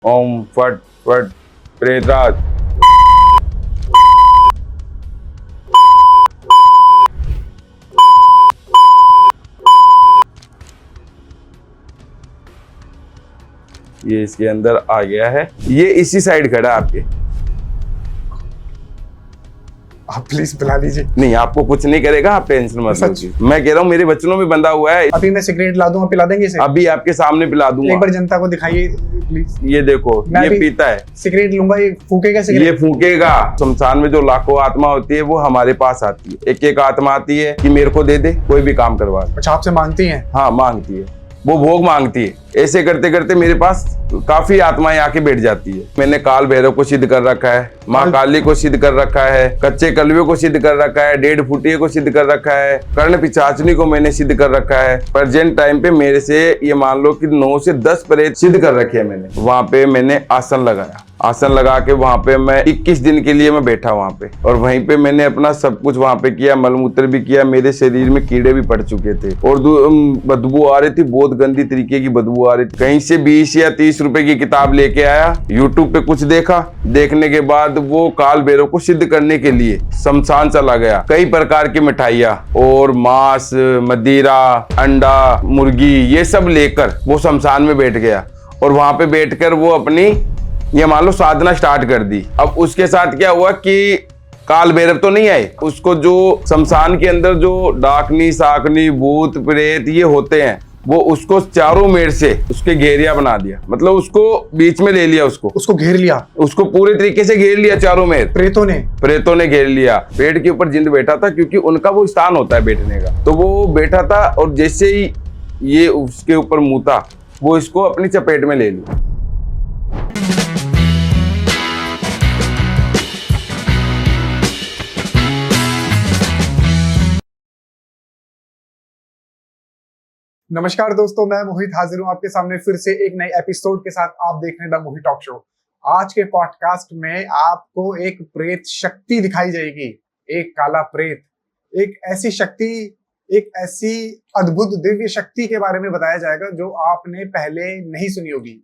ओम फट फट प्रेतराज। ये इसके अंदर आ गया है, ये इसी साइड खड़ा है आपके। आप प्लीज पिला लीजिए। नहीं, आपको कुछ नहीं करेगा, आप टेंशन मत लीजिए। मैं कह रहा हूँ मेरे बच्चों में बंधा हुआ है। अभी मैं सिगरेट ला दूंगा, पिला देंगे इसे? अभी आपके सामने पिला दूंगा। एक बार जनता को दिखाइए प्लीज। ये देखो, ये पीता है, सिगरेट लूंगा, ये फूकेगा सिगरेट? ये फूकेगा। शमशान में जो लाखों आत्मा होती है वो हमारे पास आती है। एक एक आत्मा आती है कि मेरे को दे दे, कोई भी काम करवा दे। अच्छा, आपसे मांगती हैं? हाँ, मांगती है, वो भोग मांगती है। ऐसे करते करते मेरे पास काफी आत्माएं आके बैठ जाती है। मैंने काल भैरव को सिद्ध कर रखा है, माँ काली को सिद्ध कर रखा है, कच्चे कलवे को सिद्ध कर रखा है, 1.5 फुटिये को सिद्ध कर रखा है, कर्ण पिशाचनी को मैंने सिद्ध कर रखा है। प्रेजेंट टाइम पे मेरे से ये मान लो कि 9 से 10 प्रेत सिद्ध कर रखे है मैंने। वहां पे मैंने आसन लगाया, आसन लगा के वहां पे मैं 21 दिन के लिए मैं बैठा वहां पे, और वहीं पे मैंने अपना सब कुछ वहां पे किया, मलमूत्र भी किया। मेरे शरीर में कीड़े भी पड़ चुके थे और बदबू आ रही थी, बहुत गंदी तरीके की बदबू आ रही थी। कहीं से 20 या 30 रुपए की किताब लेके आया, यूट्यूब पे कुछ देखा, देखने के बाद वो काल भैरव को सिद्ध करने के लिए शमशान चला गया। कई प्रकार की मिठाइयाँ और मांस, मदिरा, अंडा, मुर्गी, ये सब लेकर वो शमशान में बैठ गया, और वहां पे बैठकर वो अपनी ये मान लो साधना स्टार्ट कर दी। अब उसके साथ क्या हुआ कि काल भैरव तो नहीं आए, उसको जो शमशान के अंदर जो डाकनी, साकनी, भूत, प्रेत ये होते हैं, वो उसको चारों मेर से उसके घेरिया बना दिया। मतलब उसको बीच में ले लिया, उसको घेर लिया, उसको पूरे तरीके से घेर लिया चारों मेर। प्रेतों ने घेर लिया। पेड़ के ऊपर जिंद बैठा था, क्योंकि उनका वो स्थान होता है बैठने का, तो वो बैठा था, और जैसे ही ये उसके ऊपर मुता, वो इसको अपनी चपेट में ले लिया। नमस्कार दोस्तों, मैं मोहित हाजिर हूं आपके सामने फिर से एक नए एपिसोड के साथ। आप देख रहे हैं द मोहित टॉक शो। आज के पॉडकास्ट में आपको एक प्रेत शक्ति दिखाई जाएगी, एक काला प्रेत, एक ऐसी शक्ति, एक ऐसी अद्भुत दिव्य शक्ति के बारे में बताया जाएगा जो आपने पहले नहीं सुनी होगी।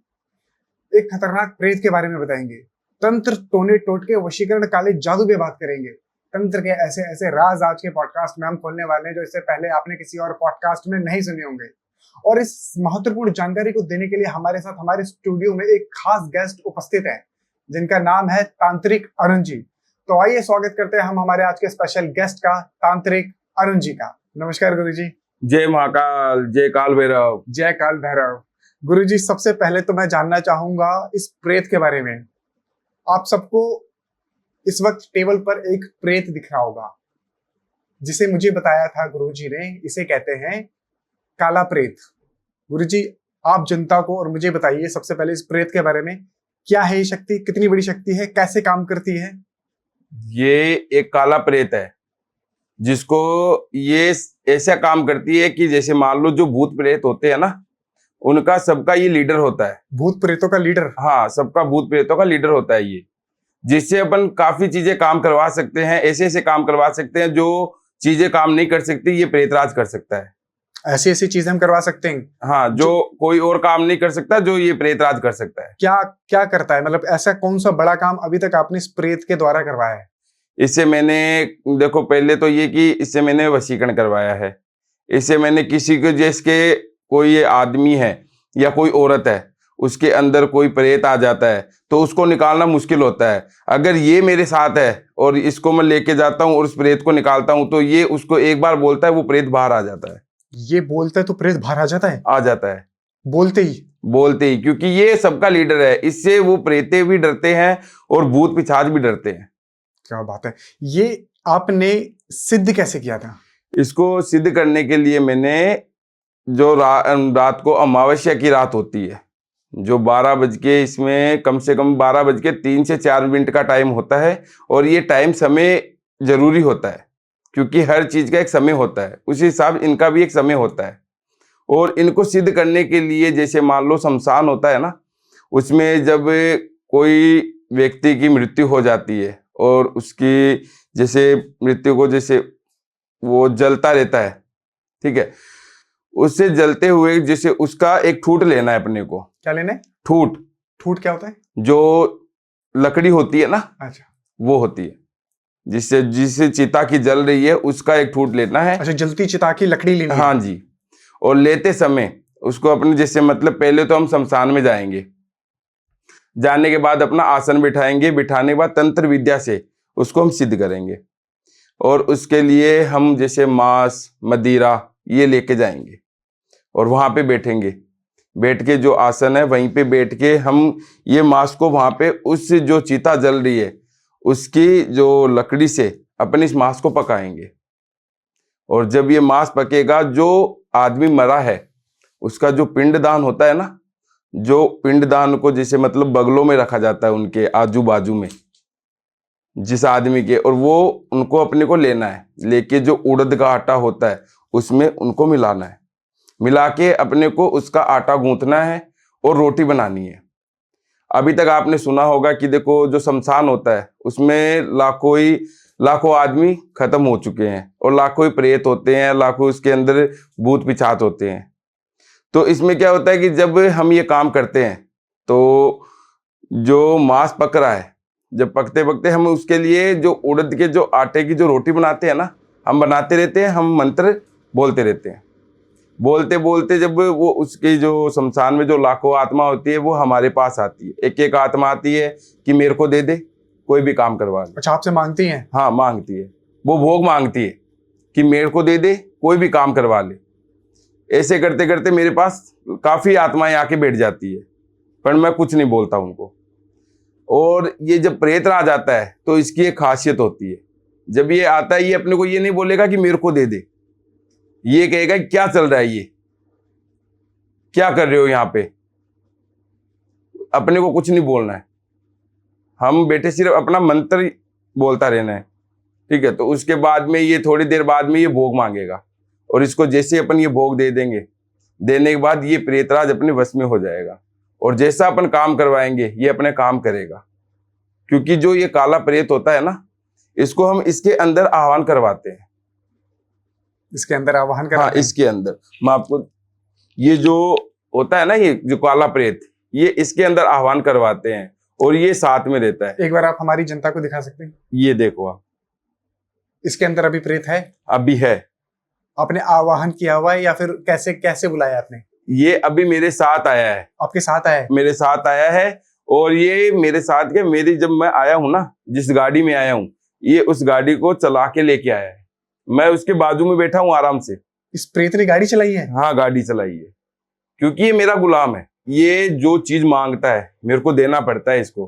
एक खतरनाक प्रेत के बारे में बताएंगे, तंत्र, टोने, टोटके, वशीकरण, काले जादू पे बात करेंगे। तंत्र के ऐसे ऐसे राज आज के पॉडकास्ट में हम खोलने वाले हैं जो इससे पहले आपने किसी और पॉडकास्ट में नहीं सुने होंगे। और इस महत्वपूर्ण जानकारी को देने के लिए हमारे साथ हमारे स्टूडियो में एक खास गेस्ट उपस्थित है, जिनका नाम है तांत्रिक अरुण जी। तो आइए स्वागत करते हैं हम हमारे आज के स्पेशल गेस्ट का, तांत्रिक अरुण जी का। नमस्कार गुरु जी। जय महाकाल, जय काल भैरव। जय काल भैरव। गुरु जी, सबसे पहले तो मैं जानना चाहूंगा इस प्रेत के बारे में। आप सबको इस वक्त टेबल पर एक प्रेत दिख रहा होगा, जिसे मुझे बताया था गुरुजी ने, इसे कहते हैं काला प्रेत। गुरुजी, आप जनता को और मुझे बताइए सबसे पहले इस प्रेत के बारे में, क्या है ये शक्ति, कितनी बड़ी शक्ति है, कैसे काम करती है? ये एक काला प्रेत है, जिसको ये ऐसा काम करती है कि जैसे मान लो जो भूत प्रेत होते हैं ना, उनका सबका ये लीडर होता है। भूत प्रेतों का लीडर? हाँ, सबका भूत प्रेतों का लीडर होता है ये, जिससे अपन काफी चीजें काम करवा सकते हैं। ऐसे ऐसे काम करवा सकते हैं जो चीजें काम नहीं कर सकती, ये प्रेतराज कर सकता है। ऐसी ऐसी चीजें हम करवा सकते हैं? हाँ, जो कोई और काम नहीं कर सकता, जो ये प्रेतराज कर सकता है। क्या क्या करता है, मतलब ऐसा कौन सा बड़ा काम अभी तक आपने इस प्रेत के द्वारा करवाया है? इससे मैंने, देखो पहले तो ये कि इससे मैंने वशीकरण करवाया है। इससे मैंने किसी को, जिसके कोई आदमी है या कोई औरत है, उसके अंदर कोई प्रेत आ जाता है तो उसको निकालना मुश्किल होता है। अगर ये मेरे साथ है और इसको मैं लेके जाता हूँ और उस प्रेत को निकालता हूँ, तो ये उसको एक बार बोलता है, वो प्रेत बाहर आ जाता है। ये बोलता है तो प्रेत बाहर आ जाता है? आ जाता है, बोलते ही, क्योंकि ये सबका लीडर है। इससे वो प्रेते भी डरते हैं और भूत पिशाच भी डरते हैं। क्या बात है। ये आपने सिद्ध कैसे किया था? इसको सिद्ध करने के लिए मैंने जो रात को अमावस्या की रात होती है, जो 12 बज के, इसमें कम से कम 12 बज के 3 से 4 मिनट का टाइम होता है, और ये टाइम समय जरूरी होता है, क्योंकि हर चीज का एक समय होता है, उसी हिसाब इनका भी एक समय होता है। और इनको सिद्ध करने के लिए, जैसे मान लो शमशान होता है ना, उसमें जब कोई व्यक्ति की मृत्यु हो जाती है और उसकी जैसे मृत्यु को, जैसे वो जलता रहता है, ठीक है, उससे जलते हुए जैसे उसका एक ठूठ लेना है अपने को। क्या लेना है? ठूठ। ठूठ क्या होता है? जो लकड़ी होती है ना, अच्छा वो होती है, जिससे जिससे चिता की जल रही है उसका एक ठूठ लेना है। अच्छा, जलती चिता की लकड़ी लेनी है। हाँ जी। और लेते समय उसको अपने जैसे मतलब पहले तो हम शमशान में जाएंगे, जाने के बाद अपना आसन बिठाएंगे, बिठाने के बाद तंत्र विद्या से उसको हम सिद्ध करेंगे। और उसके लिए हम जैसे मांस मदिरा ये लेके जाएंगे और वहां पे बैठेंगे। बैठ के जो आसन है वहीं पे बैठ के हम ये मांस को वहां पे उस जो चिता जल रही है उसकी जो लकड़ी से अपने इस मांस को पकाएंगे। और जब ये मांस पकेगा, जो आदमी मरा है उसका जो पिंडदान होता है ना, जो पिंडदान को जैसे मतलब बगलों में रखा जाता है उनके आजू बाजू में जिस आदमी के, और वो उनको अपने को लेना है, लेके जो उड़द का आटा होता है उसमें उनको मिलाना है, मिला के अपने को उसका आटा गूंथना है और रोटी बनानी है। अभी तक आपने सुना होगा कि देखो जो शमशान होता है उसमें लाखों आदमी खत्म हो चुके हैं और लाखों ही प्रेत होते हैं, लाखों उसके अंदर भूत पिशाच होते हैं। तो इसमें क्या होता है कि जब हम ये काम करते हैं तो जो मांस पक रहा है, जब पकते पकते हम उसके लिए जो उड़द के जो आटे की जो रोटी बनाते हैं ना, हम बनाते रहते हैं, हम मंत्र बोलते रहते हैं। बोलते बोलते जब वो उसकी जो शमशान में जो लाखों आत्मा होती है वो हमारे पास आती है, एक एक आत्मा आती है कि मेरे को दे दे, कोई भी काम करवा ले। अच्छा, आपसे मांगती हैं? हाँ मांगती है, वो भोग मांगती है कि मेरे को दे दे, कोई भी काम करवा ले। ऐसे करते करते मेरे पास काफी आत्माएं आके बैठ जाती है, पर मैं कुछ नहीं बोलता उनको। और ये जब प्रेत राज आता है तो इसकी एक खासियत होती है, जब ये आता है ये अपने को ये नहीं बोलेगा कि मेरे को दे दे, ये कहेगा क्या चल रहा है, ये क्या कर रहे हो यहाँ पे, अपने को कुछ नहीं बोलना है, हम बेटे सिर्फ अपना मंत्र बोलता रहना है। ठीक है, तो उसके बाद में ये थोड़ी देर बाद में ये भोग मांगेगा और इसको जैसे अपन ये भोग दे देंगे, देने के बाद ये प्रेतराज अपने वश में हो जाएगा और जैसा अपन काम करवाएंगे ये अपने काम करेगा। क्योंकि जो ये काला प्रेत होता है ना, इसको हम इसके अंदर आह्वान करवाते हैं। इसके अंदर आवाहन कराते हाँ, हैं? इसके अंदर मैं आपको ये जो होता है ना, ये जो काला प्रेत, ये इसके अंदर आह्वान करवाते हैं और ये साथ में रहता है। एक बार आप हमारी जनता को दिखा सकते हैं? ये देखो आप, इसके अंदर अभी प्रेत है? अभी है। आपने आवाहन किया हुआ है या फिर कैसे कैसे बुलाया आपने? ये अभी मेरे साथ आया है। आपके साथ आया है? मेरे साथ आया है। और ये मेरे साथ क्या, मेरी जब मैं आया हूं ना, जिस गाड़ी में आया हूं, ये उस गाड़ी को चला के लेके आया है। मैं उसके बाजू में बैठा हूं आराम से। इस प्रेत ने गाड़ी चलाई है? हाँ, गाड़ी चलाई है, क्योंकि ये मेरा गुलाम है। ये जो चीज मांगता है मेरे को देना पड़ता है इसको,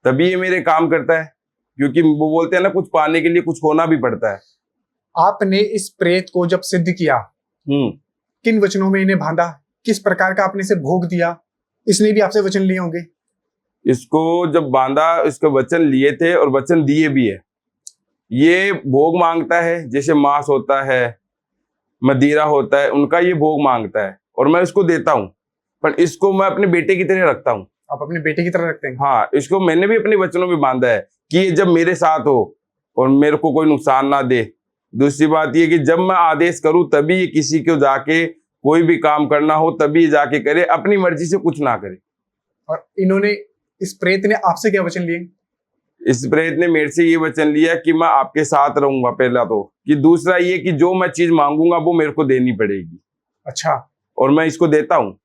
तभी ये मेरे काम करता है। क्योंकि वो बोलते हैं ना, कुछ पाने के लिए कुछ खोना भी पड़ता है। आपने इस प्रेत को जब सिद्ध किया, किन वचनों में इन्हें बांधा, किस प्रकार का आपने इसे भोग दिया? इसने भी आपसे वचन लिए होंगे? इसको जब बांधा, इसको वचन लिए थे और वचन दिए भी है। ये भोग मांगता है, जैसे मांस होता है, मदिरा होता है, उनका ये भोग मांगता है और मैं इसको देता हूँ। पर इसको मैं अपने बेटे की तरह रखता हूँ। आप अपने बेटे की तरह रखते हैं? हाँ, इसको मैंने भी अपने वचनों में बांधा है कि ये जब मेरे साथ हो और मेरे को कोई नुकसान ना दे। दूसरी बात ये कि जब मैं आदेश करूं तभी ये किसी को जाके कोई भी काम करना हो तभी ये जाके करे, अपनी मर्जी से कुछ ना करे। और इन्होंने, इस प्रेत ने आपसे क्या वचन लिए? इस प्रेत ने मेरे से ये वचन लिया कि मैं आपके साथ रहूंगा, पहला तो, कि दूसरा ये कि जो मैं चीज मांगूंगा वो मेरे को देनी पड़ेगी। अच्छा। और मैं इसको देता हूँ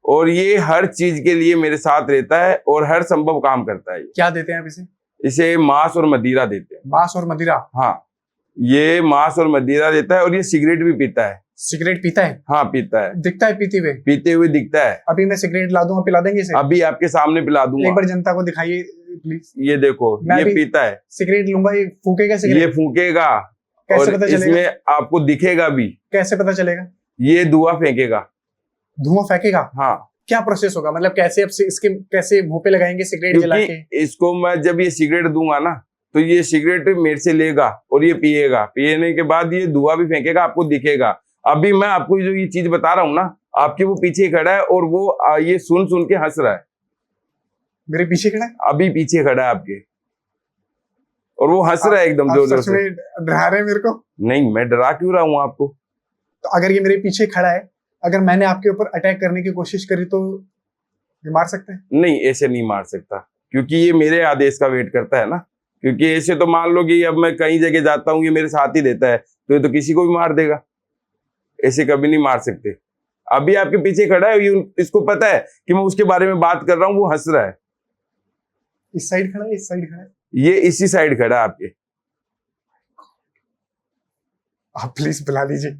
और ये हर चीज के लिए मेरे साथ रहता है और हर संभव काम करता है। क्या देते हैं आप इसे? इसे मांस और मदिरा देते हैं। मांस और मदिरा? हाँ, ये मांस और मदिरा देता है और ये सिगरेट भी पीता है। सिगरेट पीता है? हाँ, पीता है। दिखता है पीते हुए दिखता है। अभी मैं सिगरेट ला दूंगा, पिला देंगे इसे? अभी आपके सामने पिला दूंगा। एक बार जनता को दिखाइए प्लीज। ये देखो, ये पीता है। सिगरेट लूंगा, ये फूकेगा सिगरेट? ये फूकेगा। कैसे और पता चलेगा? इसमें आपको दिखेगा भी। कैसे पता चलेगा? ये धुआं फेंकेगा। धुआं फेंकेगा? हाँ। क्या प्रोसेस होगा, मतलब कैसे अब इसके कैसे मुंह पे लगाएंगे सिगरेट जला के? इसको मैं जब ये सिगरेट दूंगा ना, तो ये सिगरेट मेरे से लेगा और ये पिएगा। पीने के बाद ये धुआं भी फेंकेगा, आपको दिखेगा। अभी मैं आपको जो ये चीज बता रहा हूँ ना, आपके वो पीछे खड़ा है और वो ये सुन सुन के हंस रहा है। मेरे पीछे खड़ा है? अभी पीछे खड़ा है आपके, और वो हंस रहा है एकदम जोर जोर से। डरा रहे हैं मेरे को? नहीं, मैं डरा क्यों रहा हूँ आपको? तो अगर ये मेरे पीछे खड़ा है, अगर मैंने आपके ऊपर अटैक करने की कोशिश करी तो ये मार सकते हैं? नहीं, ऐसे नहीं मार सकता, क्योंकि ये मेरे आदेश का वेट करता है ना। क्योंकि ऐसे तो मान लो कि अब मैं कहीं जगह जाता हूँ, ये मेरे साथ ही देता है, तो ये तो किसी को भी मार देगा। ऐसे कभी नहीं मार सकते। अभी आपके पीछे खड़ा है, इसको पता है कि मैं उसके बारे में बात कर रहा हूँ, वो हंस रहा है। इस साइड खड़ा है, इस साइड खड़ा है? ये इसी साइड खड़ा है आपके। आप प्लीज बुला लीजिए।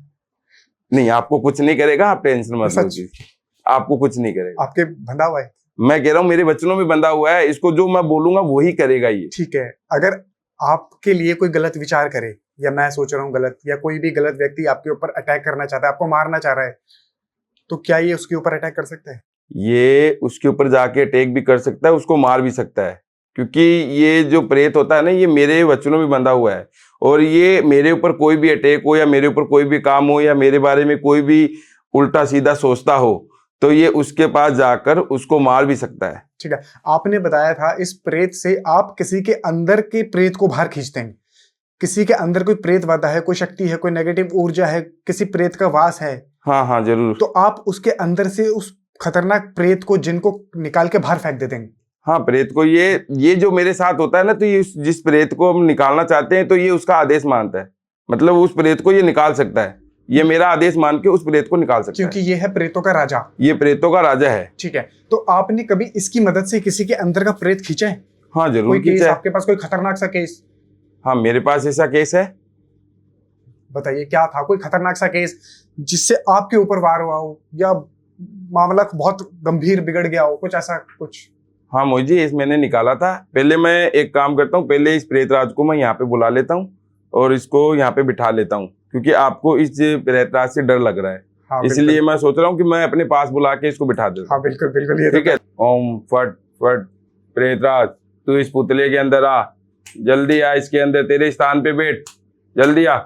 नहीं, आपको कुछ नहीं करेगा, आप टेंशन मत लो। सच? आपको कुछ नहीं करेगा। आपके बंधा हुआ है? मैं कह रहा हूँ मेरे वचनों में बंधा हुआ है, इसको जो मैं बोलूंगा वही करेगा ये। ठीक है, अगर आपके लिए कोई गलत विचार करे, या मैं सोच रहा हूँ गलत, या कोई भी गलत व्यक्ति आपके ऊपर अटैक करना चाहता है, आपको मारना चाह रहा है, तो क्या ये उसके ऊपर अटैक कर सकता है? ये उसके ऊपर जाके अटैक भी कर सकता है, उसको मार भी सकता है, क्योंकि ये जो प्रेत होता है ना, ये मेरे वचनों में बंधा हुआ है। और ये मेरे ऊपर कोई भी अटैक हो, या मेरे ऊपर कोई भी काम हो, या मेरे बारे में कोई भी उल्टा सीधा सोचता हो, तो ये उसके पास जाकर उसको मार भी सकता है। ठीक है, आपने बताया था इस प्रेत से आप किसी के अंदर के प्रेत को बाहर खींचते हैं। किसी के अंदर कोई प्रेत वादा है, कोई शक्ति है, कोई नेगेटिव ऊर्जा है, किसी प्रेत का वास है, हाँ हाँ जरूर। तो आप उसके अंदर से उस खतरनाक प्रेत को, जिनको निकाल के बाहर फेंक देते हैं। हाँ, प्रेत को ये जो मेरे साथ होता है ना, तो ये जिस प्रेत को हम निकालना चाहते हैं, तो ये उसका आदेश मानता है। मतलब उस प्रेत को ये निकाल सकता है, ये मेरा आदेश मान के उस प्रेत को निकाल सकता क्योंकि है। ये है प्रेतों का राजा। ये प्रेतों का राजा है। ठीक है, तो आपने कभी इसकी मदद से किसी के अंदर का प्रेत खींचा है? हाँ जरूर कोई केस खींचा है। आपके पास, कोई खतरनाक सा केस? हाँ, मेरे पास ऐसा केस है। बताइए, क्या था कोई खतरनाक सा केस जिससे आपके ऊपर वार हुआ हो, या मामला बहुत गंभीर बिगड़ गया हो, कुछ ऐसा कुछ? हाँ मोहित जी, इस मैंने निकाला था। पहले मैं एक काम करता हूँ, पहले इस प्रेतराज को मैं यहाँ पे बुला लेता हूँ और इसको यहाँ पे बिठा लेता हूँ, क्योंकि आपको इस प्रेतराज से डर लग रहा है। हाँ, इसलिए मैं सोच रहा हूँ कि मैं अपने पास बुला के इसको बिठा दूँ। हाँ बिल्कुल बिल्कुल, ये ठीक है। ओम फट फट प्रेतराज, तू इस पुतले के अंदर आ, जल्दी आ, इसके अंदर तेरे स्थान पे बैठ, जल्दी आ,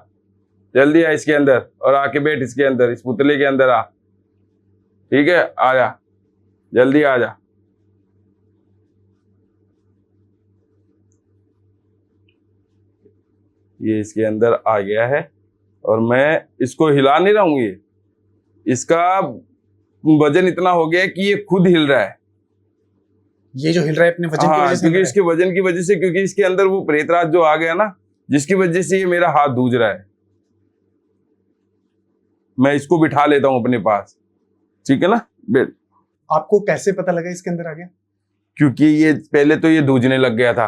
जल्दी आ इसके अंदर, और आके बैठ इसके अंदर, इस पुतले के अंदर आ। ठीक है, आ जा, जल्दी आ जा। ये इसके अंदर आ गया है, और मैं इसको हिला नहीं रहा हूं। ये इसका वजन इतना हो गया है कि ये खुद हिल रहा है। ये जो हिल रहा है अपने वजन की हाँ, वजह से? क्योंकि इसके वजन की वजह से, क्योंकि इसके अंदर वो प्रेतराज जो आ गया ना, जिसकी वजह से ये मेरा हाथ दूज रहा है। मैं इसको बिठा लेता हूं अपने पास, ठीक है ना। आपको कैसे पता लगा इसके अंदर आ गया? क्योंकि ये पहले तो ये दूजने लग गया था,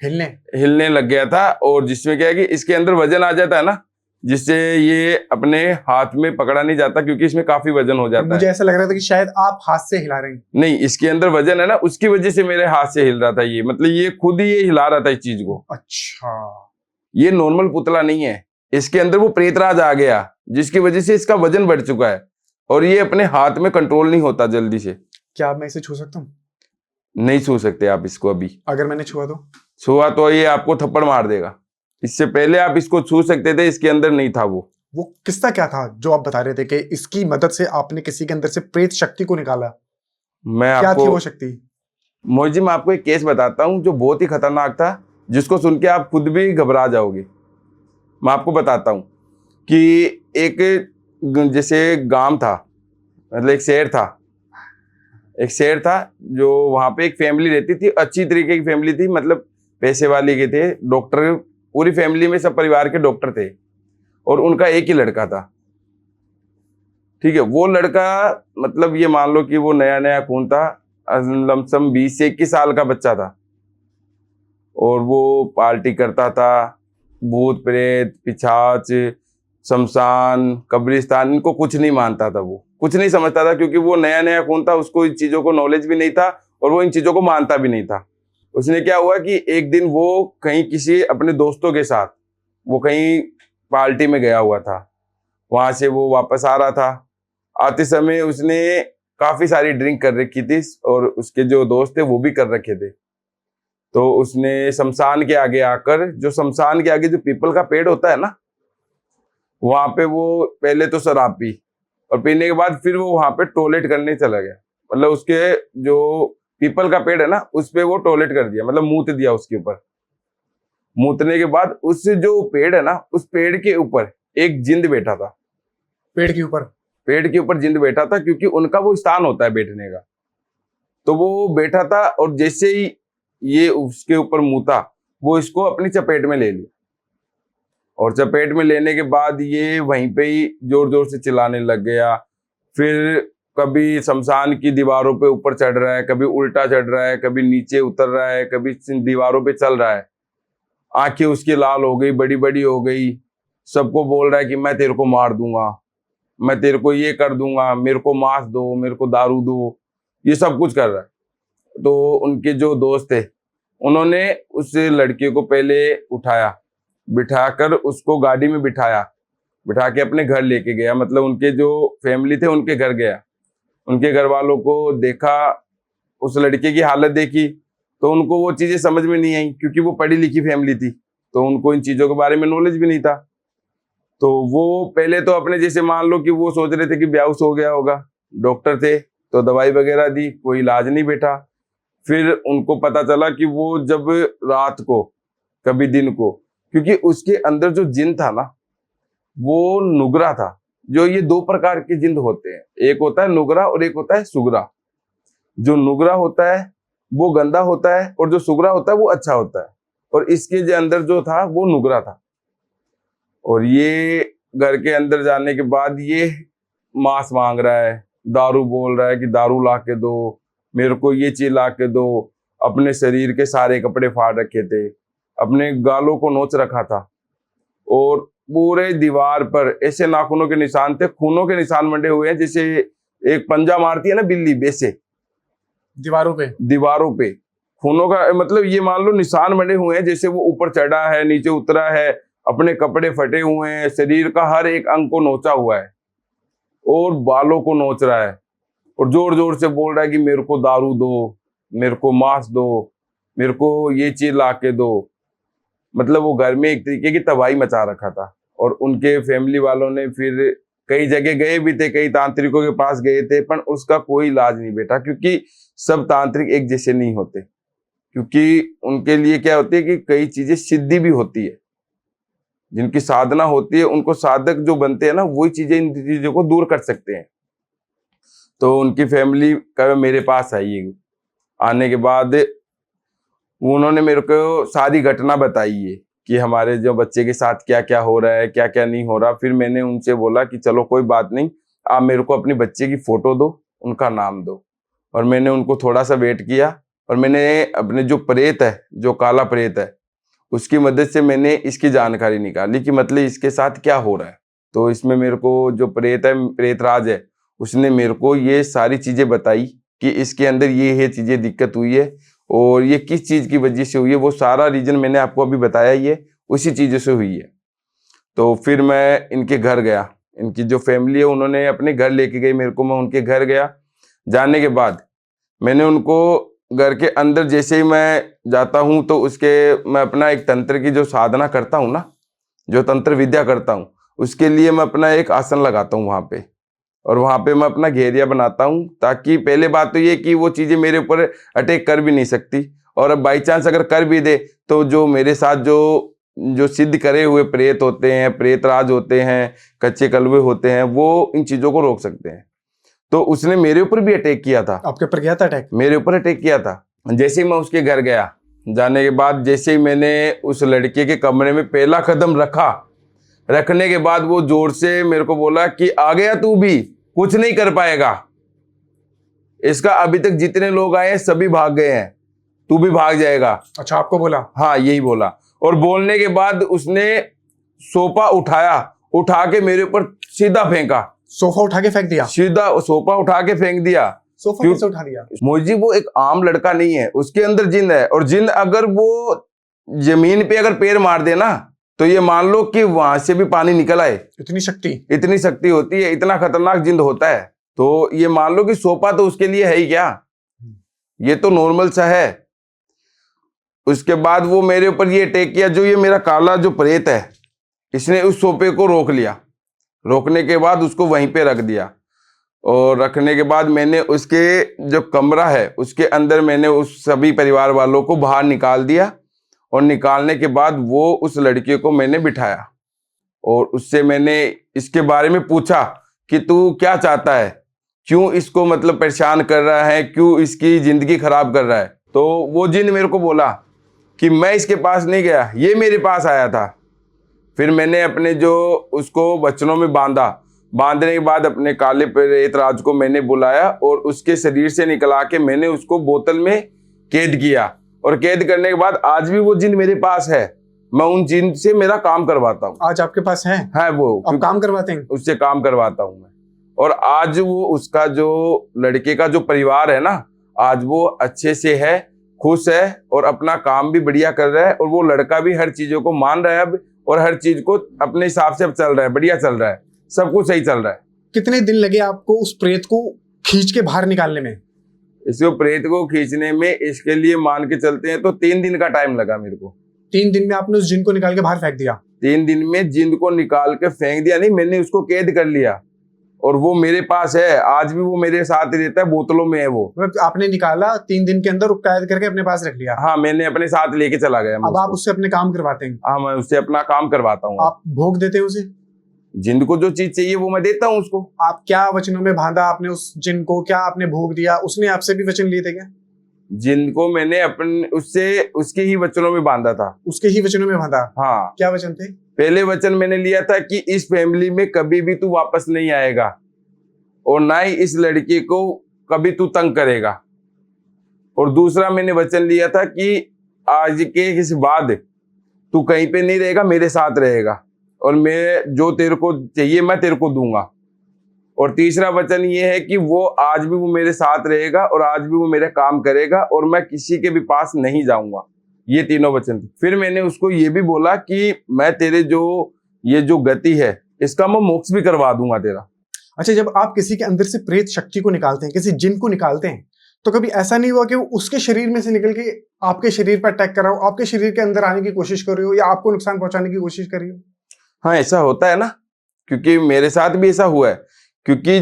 हिलने लग गया था, और जिसमें क्या है कि इसके अंदर वजन आ जाता है ना, जिससे ये अपने हाथ में पकड़ा नहीं जाता, क्योंकि इसमें काफी वजन हो जाता है। मुझे ऐसा लग रहा था कि शायद आप हाथ से हिला रहे हैं। नहीं, इसके अंदर वजन है ना, उसकी वजह से मेरे हाथ से हिल रहा था ये, मतलब ये खुद ही ये हिला रहा था इस चीज को। अच्छा, ये नॉर्मल पुतला नहीं है, इसके अंदर वो प्रेतराज आ गया, जिसकी वजह से इसका वजन बढ़ चुका है, और ये अपने हाथ में कंट्रोल नहीं होता जल्दी से। क्या मैं इसे छू सकता हूँ? नहीं छू सकते आप इसको अभी। अगर मैंने छुआ तो? छुआ तो ये आपको थप्पड़ मार देगा। इससे पहले आप इसको छू सकते थे, इसके अंदर नहीं था वो किस्सा क्या था जो आप बता रहे थे कि इसकी मदद से आपने किसी के अंदर से प्रेत शक्ति को निकाला? मैं क्या आपको थी वो शक्ति? मोहित जी, मैं आपको एक केस बताता हूँ जो बहुत ही खतरनाक था, जिसको सुन के आप खुद भी घबरा जाओगे। मैं आपको बताता हूँ कि एक जैसे गांव था, मतलब एक शहर था, जो वहां पे एक फैमिली रहती थी, अच्छी तरीके की फैमिली थी, मतलब पैसे वाले के थे, डॉक्टर, पूरी फैमिली में सब परिवार के डॉक्टर थे, और उनका एक ही लड़का था। ठीक है, वो लड़का, मतलब ये मान लो कि वो नया नया खून था, लमसम 20 से 21 साल का बच्चा था, और वो पार्टी करता था, भूत प्रेत पिशाच शमशान कब्रिस्तान, इनको कुछ नहीं मानता था, वो कुछ नहीं समझता था, क्योंकि वो नया नया खून था, उसको इन चीजों को नॉलेज भी नहीं था, और वो इन चीजों को मानता भी नहीं था। उसने क्या हुआ कि एक दिन वो कहीं किसी अपने दोस्तों के साथ वो कहीं पार्टी में गया हुआ था, वहां से वो वापस आ रहा था। आते समय उसने काफी सारी ड्रिंक कर रखी थी, और उसके जो दोस्त थे वो भी कर रखे थे। तो उसने शमशान के आगे आकर, जो शमशान के आगे जो पीपल का पेड़ होता है ना, वहां पे वो पहले तो शराब पी, और पीने के बाद फिर वो वहां पे टॉयलेट करने चला गया। मतलब उसके जो पीपल का पेड़ है ना, उस पे वो टॉयलेट कर दिया, मतलब मूत दिया उसके ऊपर। मूतने के बाद उस जो पेड़ है ना, उस पेड़ के ऊपर एक जिंद बैठा था। पेड़ के ऊपर? पेड़ के ऊपर जिंद बैठा था, क्योंकि उनका वो स्थान होता है बैठने का। तो वो बैठा था और जैसे ही ये उसके ऊपर मुता, वो इसको अपनी चपेट में ले लिया और चपेट में लेने के बाद ये वहीं पे ही जोर जोर से चिल्लाने लग गया। फिर कभी शमशान की दीवारों पे ऊपर चढ़ रहा है, कभी उल्टा चढ़ रहा है, कभी नीचे उतर रहा है, कभी दीवारों पे चल रहा है। आंखें उसकी लाल हो गई, बड़ी बड़ी हो गई। सबको बोल रहा है कि मैं तेरे को मार दूंगा, मैं तेरे को ये कर दूंगा, मेरे को मांस दो, मेरे को दारू दो, ये सब कुछ कर रहा है। तो उनके जो दोस्त थे उन्होंने उस लड़के को पहले उठाया, बिठाकर उसको गाड़ी में बिठाया, बिठा के अपने घर लेके गया। मतलब उनके जो फैमिली थे उनके घर गया। उनके घर वालों को देखा, उस लड़के की हालत देखी, तो उनको वो चीजें समझ में नहीं आई, क्योंकि वो पढ़ी लिखी फैमिली थी, तो उनको इन चीजों के बारे में नॉलेज भी नहीं था। तो वो पहले तो अपने जैसे मान लो कि वो सोच रहे थे कि बेहोश हो गया होगा। डॉक्टर थे तो दवाई वगैरह दी, कोई इलाज नहीं बैठा। फिर उनको पता चला कि वो जब रात को, कभी दिन को, क्योंकि उसके अंदर जो जिन था ना वो नुगरा था। जो ये दो प्रकार के जिन होते हैं, एक होता है नुगरा और एक होता है सुगरा। जो नुगरा होता है वो गंदा होता है और जो सुगरा होता है वो अच्छा होता है। और इसके जो अंदर जो था वो नुगरा था। और ये घर के अंदर जाने के बाद ये मांस मांग रहा है, दारू बोल रहा है कि दारू ला के दो, मेरे को ये चीज ला के दो। अपने शरीर के सारे कपड़े फाड़ रखे थे, अपने गालों को नोच रखा था और पूरे दीवार पर ऐसे नाखूनों के निशान थे, खूनों के निशान मंडे हुए हैं, जैसे एक पंजा मारती है ना बिल्ली, वैसे दीवारों पे खूनों का, मतलब ये मान लो निशान बने हुए हैं, जैसे वो ऊपर चढ़ा है, नीचे उतरा है, अपने कपड़े फटे हुए हैं, शरीर का हर एक अंग को नोचा हुआ है और बालों को नोच रहा है और जोर जोर से बोल रहा है कि मेरे को दारू दो, मेरे को मांस दो, मेरे को ये चीज ला के दो। मतलब वो घर में एक तरीके की तबाही मचा रखा था। और उनके फैमिली वालों ने फिर कई जगह गए भी थे, कई तांत्रिकों के पास गए थे, पर उसका कोई इलाज नहीं बैठा, क्योंकि सब तांत्रिक एक जैसे नहीं होते। क्योंकि उनके लिए क्या होती है कि कई चीजें सिद्धि भी होती है, जिनकी साधना होती है, उनको साधक जो बनते हैं ना, वही चीजें इन चीजों को दूर कर सकते हैं। तो उनकी फैमिली का मेरे पास आई है। आने के बाद उन्होंने मेरे को सारी घटना बताई है कि हमारे जो बच्चे के साथ क्या क्या हो रहा है, क्या क्या नहीं हो रहा। फिर मैंने उनसे बोला कि चलो कोई बात नहीं, आप मेरे को अपने बच्चे की फोटो दो, उनका नाम दो। और मैंने उनको थोड़ा सा वेट किया और मैंने अपने जो प्रेत है, जो काला प्रेत है, उसकी मदद से मैंने इसकी जानकारी निकाली कि मतलब इसके साथ क्या हो रहा है। तो इसमें मेरे को जो प्रेत है, प्रेतराज है, उसने मेरे को ये सारी चीजें बताई कि इसके अंदर ये चीजें दिक्कत हुई है और ये किस चीज की वजह से हुई है। वो सारा रीजन मैंने आपको अभी बताया, ये उसी चीजों से हुई है। तो फिर मैं इनके घर गया, इनकी जो फैमिली है उन्होंने अपने घर लेके गई मेरे को, मैं उनके घर गया। जाने के बाद मैंने उनको घर के अंदर जैसे ही मैं जाता हूँ तो उसके मैं अपना एक तंत्र की जो साधना करता हूँ ना, जो तंत्र विद्या करता हूँ, उसके लिए मैं अपना एक आसन लगाता हूँ वहाँ पे। और वहाँ पे मैं अपना घेरिया बनाता हूँ, ताकि पहले बात तो ये कि वो चीज़ें मेरे ऊपर अटैक कर भी नहीं सकती। और अब बाई चांस अगर कर भी दे तो जो मेरे साथ जो सिद्ध करे हुए प्रेत होते हैं, प्रेतराज होते हैं, कच्चे कलवे होते हैं, वो इन चीज़ों को रोक सकते हैं। तो उसने मेरे ऊपर भी अटैक किया था। आपके ऊपर किया था अटैक? मेरे ऊपर अटैक किया था। जैसे ही मैं उसके घर गया, जाने के बाद जैसे ही मैंने उस लड़के के कमरे में पहला कदम रखा, रखने के बाद वो जोर से मेरे को बोला कि आ गया तू भी, कुछ नहीं कर पाएगा इसका। अभी तक जितने लोग आए हैं सभी भाग गए हैं, तू भी भाग जाएगा। अच्छा, आपको बोला? हाँ, यही बोला। और बोलने के बाद उसने सोफा उठाया, उठा के मेरे ऊपर सीधा फेंका। सोफा उठा के फेंक दिया? सीधा सोफा उठा के फेंक दिया। सोफा कैसे उठा दिया? मोजी वो एक आम लड़का नहीं है, उसके अंदर जिन है। और जिन अगर वो जमीन पे अगर पैर मार दे ना, तो ये मान लो कि वहां से भी पानी निकल आए। इतनी शक्ति होती है, इतना खतरनाक जिंद होता है। तो ये मान लो कि सोफा तो उसके लिए है ही क्या, ये तो नॉर्मल सा है। उसके बाद वो मेरे ऊपर ये अटैक किया। जो ये मेरा काला जो प्रेत है, इसने उस सोफे को रोक लिया। रोकने के बाद उसको वहीं पे रख दिया। और रखने के बाद मैंने उसके जो कमरा है उसके अंदर मैंने उस सभी परिवार वालों को बाहर निकाल दिया। और निकालने के बाद वो उस लड़के को मैंने बिठाया और उससे मैंने इसके बारे में पूछा कि तू क्या चाहता है। क्यों इसको मतलब परेशान कर रहा है, क्यों इसकी जिंदगी खराब कर रहा है। तो वो जिन मेरे को बोला कि मैं इसके पास नहीं गया, ये मेरे पास आया था। फिर मैंने अपने जो उसको बचनों में बांधने के बाद अपने काले प्रेत राज को मैंने बुलाया और उसके शरीर से निकला के मैंने उसको बोतल में कैद किया। और कैद करने के बाद आज भी वो जिन मेरे पास है, मैं उन जिन से मेरा काम करवाता हूँ। आज आपके पास है? वो आप काम करवाते हैं? उससे काम करवाता हूँ मैं। और आज वो उसका जो लड़के का जो परिवार है ना, आज वो अच्छे से है, खुश है और अपना काम भी बढ़िया कर रहा है। और वो लड़का भी हर चीजों को मान रहा है अब, और हर चीज को अपने हिसाब से अब चल रहा है, बढ़िया चल रहा है, सब कुछ सही चल रहा है। कितने दिन लगे आपको उस प्रेत को खींच के बाहर निकालने में? इसको प्रेत को खींचने में इसके लिए मान के चलते हैं तो 3 दिन का टाइम लगा मेरे को। 3 दिन में आपने उस जिन को निकाल के बाहर फेंक दिया? 3 दिन में जिन को निकाल के फेंक दिया नहीं, मैंने उसको कैद कर लिया और वो मेरे पास है। आज भी वो मेरे साथ ही रहता है, बोतलों में है वो। मतलब आपने निकाला 3 दिन के अंदर, कैद करके अपने पास रख लिया? हाँ, मैंने अपने साथ लेके चला गया। अब आप उससे अपने काम करवाते हैं? हाँ, मैं उससे अपना काम करवाता हूँ। आप भोग देते हैं उसे? जिन को जो चीज चाहिए वो मैं देता हूँ उसको। आप क्या वचनों में बांधा आपने उस जिन को? क्या आपने भोग दिया? उसने आपसे भी वचन लिए थे क्या? जिनको मैंने अपने उससे उसके ही वचनों में बांधा था। उसके ही वचनों में बांधा? हाँ। क्या वचन थे? पहले वचन मैंने लिया था कि इस फैमिली में कभी भी तू वापस नहीं आएगा और ना ही इस लड़की को कभी तू तंग करेगा। और दूसरा मैंने वचन लिया था कि आज के इस बाद तू कहीं पे नहीं रहेगा, मेरे साथ रहेगा और मैं जो तेरे को चाहिए मैं तेरे को दूंगा। और तीसरा वचन ये है कि वो आज भी वो मेरे साथ रहेगा और आज भी वो मेरा काम करेगा और मैं किसी के भी पास नहीं जाऊंगा। ये तीनों वचन थे। फिर मैंने उसको ये भी बोला कि मैं तेरे ये जो गति है इसका मैं मोक्ष भी करवा दूंगा तेरा। अच्छा, जब आप किसी के अंदर से प्रेत शक्ति को निकालते हैं, किसी जिन को निकालते हैं, तो कभी ऐसा नहीं हुआ कि वो उसके शरीर में से निकल के आपके शरीर पर अटैक कर रहा हो, आपके शरीर के अंदर आने की कोशिश कर रही हो या आपको नुकसान पहुंचाने की कोशिश कर रही हो? हाँ, ऐसा होता है ना, क्योंकि मेरे साथ भी ऐसा हुआ है। क्योंकि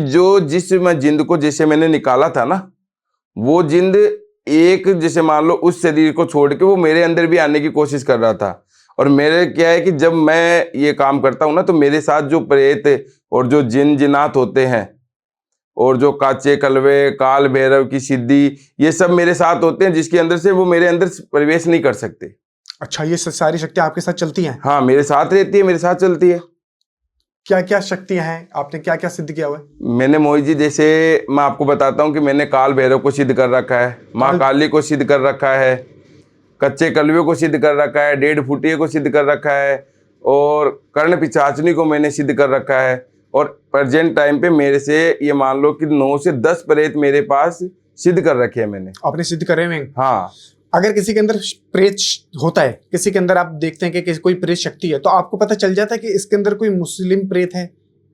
जिस मैं जिंद को जैसे मैंने निकाला था ना, वो जिंद एक जैसे मान लो उस शरीर को छोड़ के वो मेरे अंदर भी आने की कोशिश कर रहा था। और मेरे क्या है कि जब मैं ये काम करता हूँ ना, तो मेरे साथ जो प्रेत और जो जिनात होते हैं और जो काचे कलवे काल भैरव की सिद्धि, ये सब मेरे साथ होते हैं, जिसके अंदर से वो मेरे अंदर प्रवेश नहीं कर सकते। अच्छा, ये सारी शक्तियां आपके साथ चलती हैं? हाँ, मेरे साथ रहती है, मेरे साथ चलती है। क्या क्या शक्तियां हैं? आपने क्या क्या सिद्ध किया हुआ है? मैंने मोहित जी, जैसे मैं आपको बताता हूँ कि मैंने काल भैरव को सिद्ध कर रखा है, माँ काली को सिद्ध कर रखा है, कच्चे कलवे को सिद्ध कर रखा है, 1.5 फुटिये को सिद्ध कर रखा है और कर्ण पिचाचनी को मैंने सिद्ध कर रखा है। और प्रेजेंट टाइम पे मेरे से ये मान लो कि 9 से 10 प्रेत मेरे पास सिद्ध कर रखे हैं मैंने। आपने सिद्ध करे हुए? हाँ। अगर किसी के अंदर प्रेत होता है, किसी के अंदर आप देखते हैं कि कोई प्रेत शक्ति है, तो आपको पता चल जाता है कि इसके अंदर कोई मुस्लिम प्रेत है,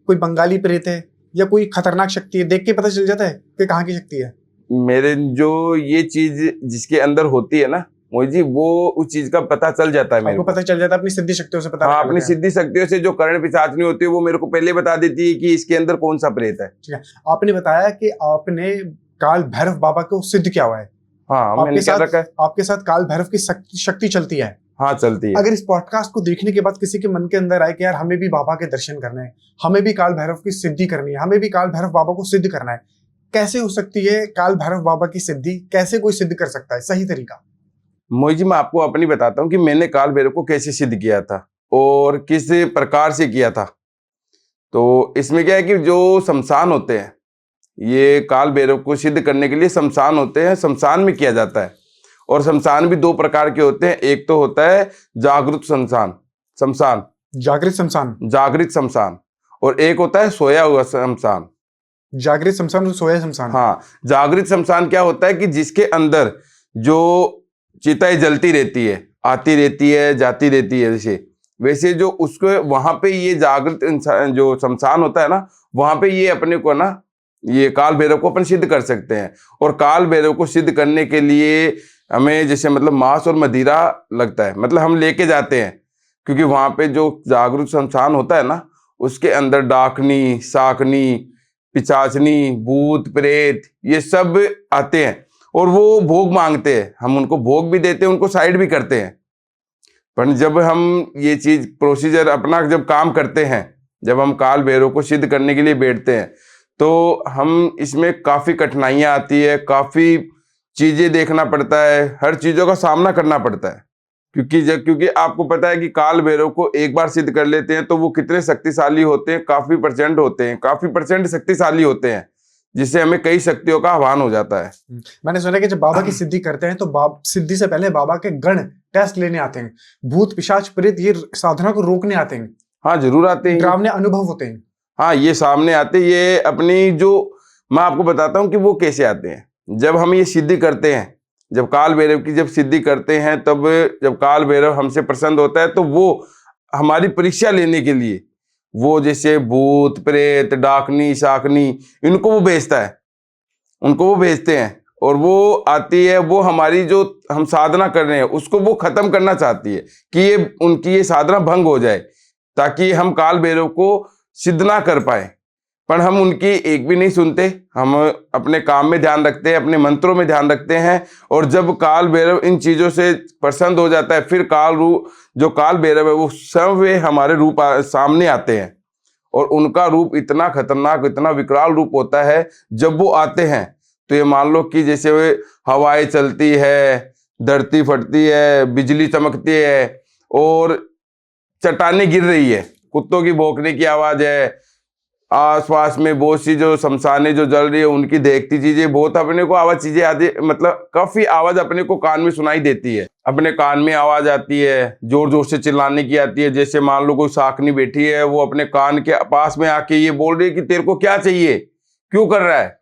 कोई बंगाली प्रेत है या कोई खतरनाक शक्ति है? देख के पता चल जाता है कि कहाँ की शक्ति है? मेरे जो ये चीज जिसके अंदर होती है ना मोहित जी, वो उस चीज का पता चल जाता है मेरे को। पता चल जाता है अपनी सिद्धि शक्तियों से? पता? हाँ, अपनी सिद्धि शक्तियों से जो कर्ण पिशाचनी होती है वो मेरे को पहले बता देती है कि इसके अंदर कौन सा प्रेत है। ठीक है। आपने बताया कि आपने काल भैरव बाबा को सिद्ध किया हुआ है। हाँ, मैंने क्या रखा है। आपके साथ काल भैरव की शक्ति चलती है? हाँ, चलती है। अगर इस पॉडकास्ट को देखने के बाद किसी के मन के अंदर आए कि यार हमें भी बाबा के दर्शन करने हैं, हमें भी काल भैरव की सिद्धि करनी है, हमें भी काल भैरव बाबा को सिद्ध करना है, कैसे हो सकती है काल भैरव बाबा की सिद्धि? कैसे कोई सिद्ध कर सकता है? सही तरीका? मोहित जी, मैं आपको अपनी बताता हूँ कि मैंने काल भैरव को कैसे सिद्ध किया था और किस प्रकार से किया था। तो इसमें क्या है कि जो शमशान होते हैं, ये काल भैरव को सिद्ध करने के लिए शमशान होते हैं, शमशान में किया जाता है। और शमशान भी 2 प्रकार के होते हैं। एक तो होता है जागृत शमशान, जागृत शमशान, और एक होता है सोया हुआ शमशान। जागृत शमशान और सोया शमशान? हाँ, जागृत शमशान क्या होता है कि जिसके अंदर जो चिताएं जलती रहती है, आती रहती है, जाती रहती है, वैसे जो उसको वहां पे ये जागृत जो शमशान होता है ना, वहां पे ये अपने को ना ये काल भैरव को अपन सिद्ध कर सकते हैं। और काल भैरव को सिद्ध करने के लिए हमें जैसे मतलब मांस और मदिरा लगता है, मतलब हम लेके जाते हैं, क्योंकि वहां पे जो जागृत शमशान होता है ना, उसके अंदर डाकनी, साकनी, पिचाचनी, भूत प्रेत ये सब आते हैं और वो भोग मांगते हैं। हम उनको भोग भी देते हैं, उनको साइड भी करते हैं। पर जब हम ये चीज प्रोसीजर अपना जब काम करते हैं, जब हम काल भैरव को सिद्ध करने के लिए बैठते हैं, तो हम इसमें काफी कठिनाइयां आती है, काफी चीजें देखना पड़ता है, हर चीजों का सामना करना पड़ता है। क्योंकि आपको पता है कि काल भैरव को एक बार सिद्ध कर लेते हैं तो वो कितने शक्तिशाली होते हैं, काफी परसेंट शक्तिशाली होते हैं, जिससे हमें कई शक्तियों का आह्वान हो जाता है। मैंने सुना कि जब बाबा की सिद्धि करते हैं तो सिद्धि से पहले बाबा के गण टेस्ट लेने आते हैं, भूत पिशाच प्रेत ये साधना को रोकने आते हैं। हाँ, जरूर आते हैं। डरावने अनुभव होते हैं। हाँ, ये सामने आते, ये अपनी जो मैं आपको बताता हूँ कि वो कैसे आते हैं। जब हम ये सिद्धि करते हैं, जब काल भैरव की जब सिद्धि करते हैं, तब जब काल भैरव हमसे प्रसन्न होता है तो वो हमारी परीक्षा लेने के लिए, वो जैसे भूत प्रेत डाकनी शाकनी इनको वो भेजता है, उनको वो भेजते हैं और वो आती है, वो हमारी जो हम साधना कर रहे हैं उसको वो खत्म करना चाहती है कि ये उनकी ये साधना भंग हो जाए, ताकि हम काल भैरव को सिद्ध ना कर पाए। पर हम उनकी एक भी नहीं सुनते, हम अपने काम में ध्यान रखते हैं, अपने मंत्रों में ध्यान रखते हैं। और जब काल भैरव इन चीजों से प्रसन्न हो जाता है, फिर जो काल भैरव है वो स्वयं वे हमारे रूप सामने आते हैं। और उनका रूप इतना खतरनाक, इतना विकराल रूप होता है। जब वो आते हैं तो ये मान लो कि जैसे हवाएं चलती है, धरती फटती है, बिजली चमकती है और चट्टानें गिर रही है, कुत्तों की भौंकने की आवाज है, आसपास में बहुत सी जो शमशानें जो जल रही है उनकी देखती चीजें, बहुत अपने को आवाज चीजें आती, मतलब काफी आवाज अपने को कान में सुनाई देती है। अपने कान में आवाज आती है, जोर जोर से चिल्लाने की आती है। जैसे मान लो कोई शाकनी बैठी है, वो अपने कान के पास में आके ये बोल रही है कि तेरे को क्या चाहिए, क्यों कर रहा है।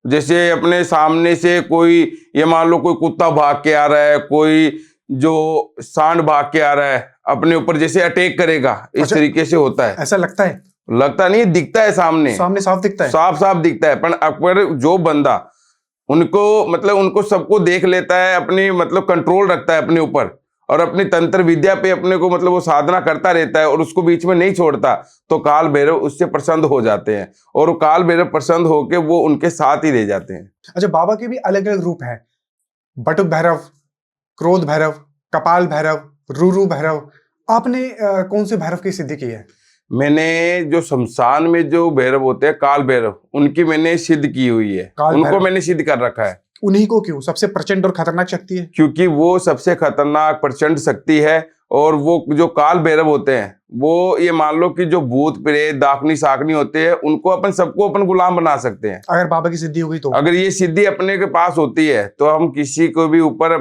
जैसे अपने सामने से कोई, ये मान लो कोई कुत्ता भाग के आ रहा है, कोई जो सांड भाग के आ रहा है, अपने ऊपर जैसे अटैक करेगा, इस तरीके से होता है। ऐसा लगता नहीं, दिखता है, सामने साफ दिखता है, साफ दिखता है। पर अगर जो बंदा उनको सबको देख लेता है, अपनी कंट्रोल रखता है अपने ऊपर और अपनी तंत्र विद्या पे अपने को वो साधना करता रहता है और उसको बीच में नहीं छोड़ता, तो काल भैरव उससे प्रसन्न हो जाते हैं और काल भैरव प्रसन्न होके वो उनके साथ ही रह जाते हैं। अच्छा, बाबा के भी अलग अलग रूप है, बटुक भैरव, क्रोध भैरव, कपाल भैरव, रूरू भैरव। आपने कौन से भैरव की सिद्धि की है? मैंने जो शमशान में जो भैरव होते हैं काल भैरव, उनकी मैंने सिद्ध की हुई है, उनको मैंने सिद्ध कर रखा है। उन्हीं को क्यों? सबसे प्रचंड और खतरनाक शक्ति है, क्योंकि वो सबसे खतरनाक प्रचंड शक्ति है। और वो जो काल भैरव होते हैं, वो ये मान लो कि जो भूत प्रेत डाकनी शाकनी होते हैं, उनको सबको अपन गुलाम बना सकते हैं। अगर बाबा की सिद्धि होगी तो, अगर ये सिद्धि अपने के पास होती है तो हम किसी को भी ऊपर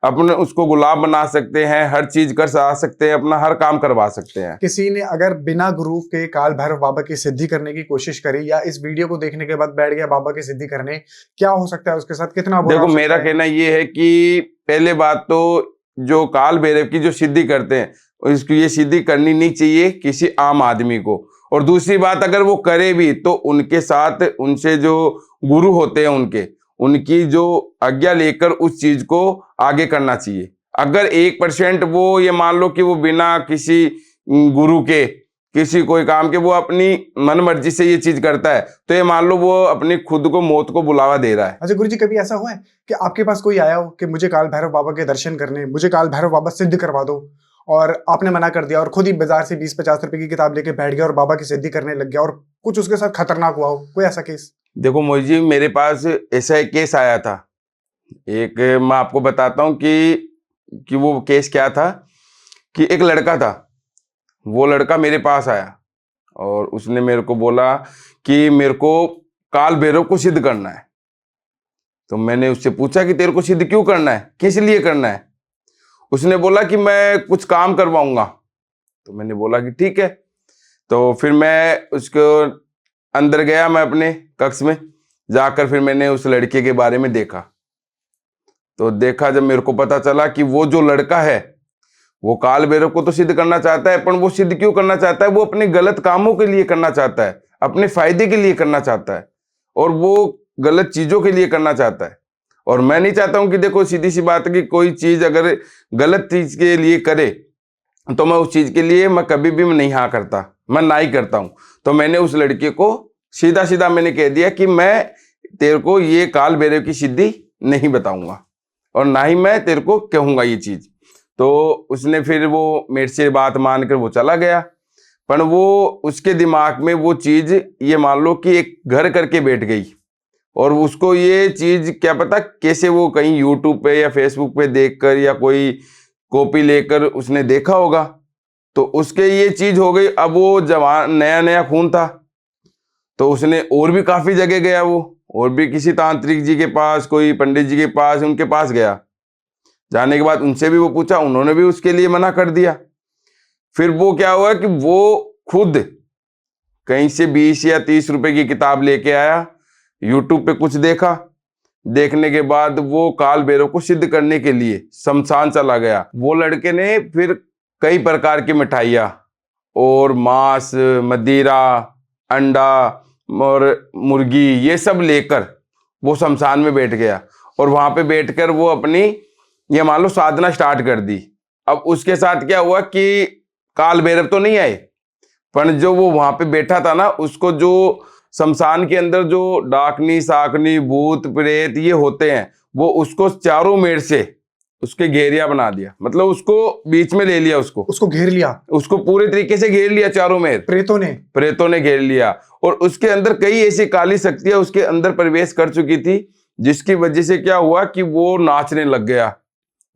अपने उसको गुलाम बना सकते हैं, हर चीज कर सकते हैं, अपना हर काम करवा सकते हैं। किसी ने अगर बिना गुरु के काल भैरव बाबा की सिद्धि करने की कोशिश करी या इस वीडियो को देखने के बाद बैठ गया बाबा की सिद्धि करने, क्या हो सकता है उसके साथ? कितना बुरा देखो, मेरा कहना ये है कि पहले बात तो जो काल भैरव की जो सिद्धि करते हैं, उसकी ये सिद्धि करनी नहीं चाहिए किसी आम आदमी को। और दूसरी बात, अगर वो करे भी तो उनके साथ उनसे जो गुरु होते हैं उनकी जो आज्ञा लेकर उस चीज को आगे करना चाहिए। अगर 1% वो ये मान लो कि वो बिना किसी गुरु के किसी कोई काम के वो अपनी मन मर्जी से ये चीज करता है, तो ये मान लो वो अपनी खुद को मौत को बुलावा दे रहा है। अच्छा गुरुजी, कभी ऐसा हुआ है कि आपके पास कोई आया हो कि मुझे काल भैरव बाबा के दर्शन करने, मुझे काल भैरव बाबा सिद्ध करवा दो, और आपने मना कर दिया और खुद ही बाजार से 20-50 रुपए की किताब लेके बैठ गया और बाबा की सिद्धि करने लग गया और कुछ उसके साथ खतरनाक हुआ हो? कोई ऐसा केस? देखो मोहित जी, मेरे पास ऐसा एक केस आया था। एक मैं आपको बताता हूँ कि वो केस क्या था। कि एक लड़का था, वो लड़का मेरे पास आया और उसने मेरे को बोला कि मेरे को काल भैरव को सिद्ध करना है। तो मैंने उससे पूछा कि तेरे को सिद्ध क्यों करना है, किस लिए करना है? उसने बोला कि मैं कुछ काम करवाऊंगा। तो मैंने बोला कि ठीक है। तो फिर मैं उसको अंदर गया, मैं अपने कक्ष में जाकर फिर मैंने उस लड़के के बारे में देखा। तो देखा, जब मेरे को पता चला कि वो जो लड़का है वो काल भैरव को तो सिद्ध करना चाहता है, पर वो सिद्ध क्यों करना चाहता है? वो अपने गलत कामों के लिए करना चाहता है, अपने फायदे के लिए करना चाहता है और वो गलत चीजों के लिए करना चाहता है। और मैं नहीं चाहता हूं कि देखो, सीधी सी बात है कि कोई चीज अगर गलत चीज के लिए करे तो मैं उस चीज के लिए मैं कभी भी नहीं हाँ करता, मैं ना ही करता हूं। तो मैंने उस लड़के को सीधा सीधा मैंने कह दिया कि मैं तेरे को ये काल भैरव की सिद्धि नहीं बताऊंगा और ना ही मैं तेरे को कहूंगा ये चीज। तो उसने फिर वो मेरे से बात मानकर वो चला गया। पर वो उसके दिमाग में वो चीज ये मान लो कि एक घर करके बैठ गई, और उसको ये चीज क्या पता कैसे वो कहीं यूट्यूब पे या फेसबुक पे देखकर या कोई कॉपी लेकर उसने देखा होगा, तो उसके ये चीज हो गई। अब वो जवान नया नया खून था, तो उसने और भी काफी जगह गया, वो और भी किसी तांत्रिक जी के पास, कोई पंडित जी के पास, उनके पास गया। जाने के बाद उनसे भी वो पूछा, उन्होंने भी उसके लिए मना कर दिया। फिर वो क्या हुआ कि वो खुद कहीं से 20 या 30 रुपए की किताब लेके आया, यूट्यूब पे कुछ देखा, देखने के बाद वो काल भैरव को सिद्ध करने के लिए शमशान चला गया। वो लड़के ने फिर कई प्रकार की मिठाइयाँ और मांस, मदिरा, अंडा और मुर्गी ये सब लेकर वो शमशान में बैठ गया, और वहां पे बैठकर वो अपनी ये मान लो साधना स्टार्ट कर दी। अब उसके साथ क्या हुआ कि काल भैरव तो नहीं आए, पर जो वो वहां पे बैठा था ना, उसको जो शमशान के अंदर जो डाकनी साकनी भूत प्रेत ये होते हैं, वो उसको चारों मेर से उसके घेरिया बना दिया, मतलब उसको बीच में ले लिया, उसको घेर लिया, उसको पूरे तरीके से घेर लिया चारों मेर। प्रेतों ने घेर लिया, और उसके अंदर कई ऐसी काली शक्तियां उसके अंदर प्रवेश कर चुकी थी, जिसकी वजह से क्या हुआ कि वो नाचने लग गया,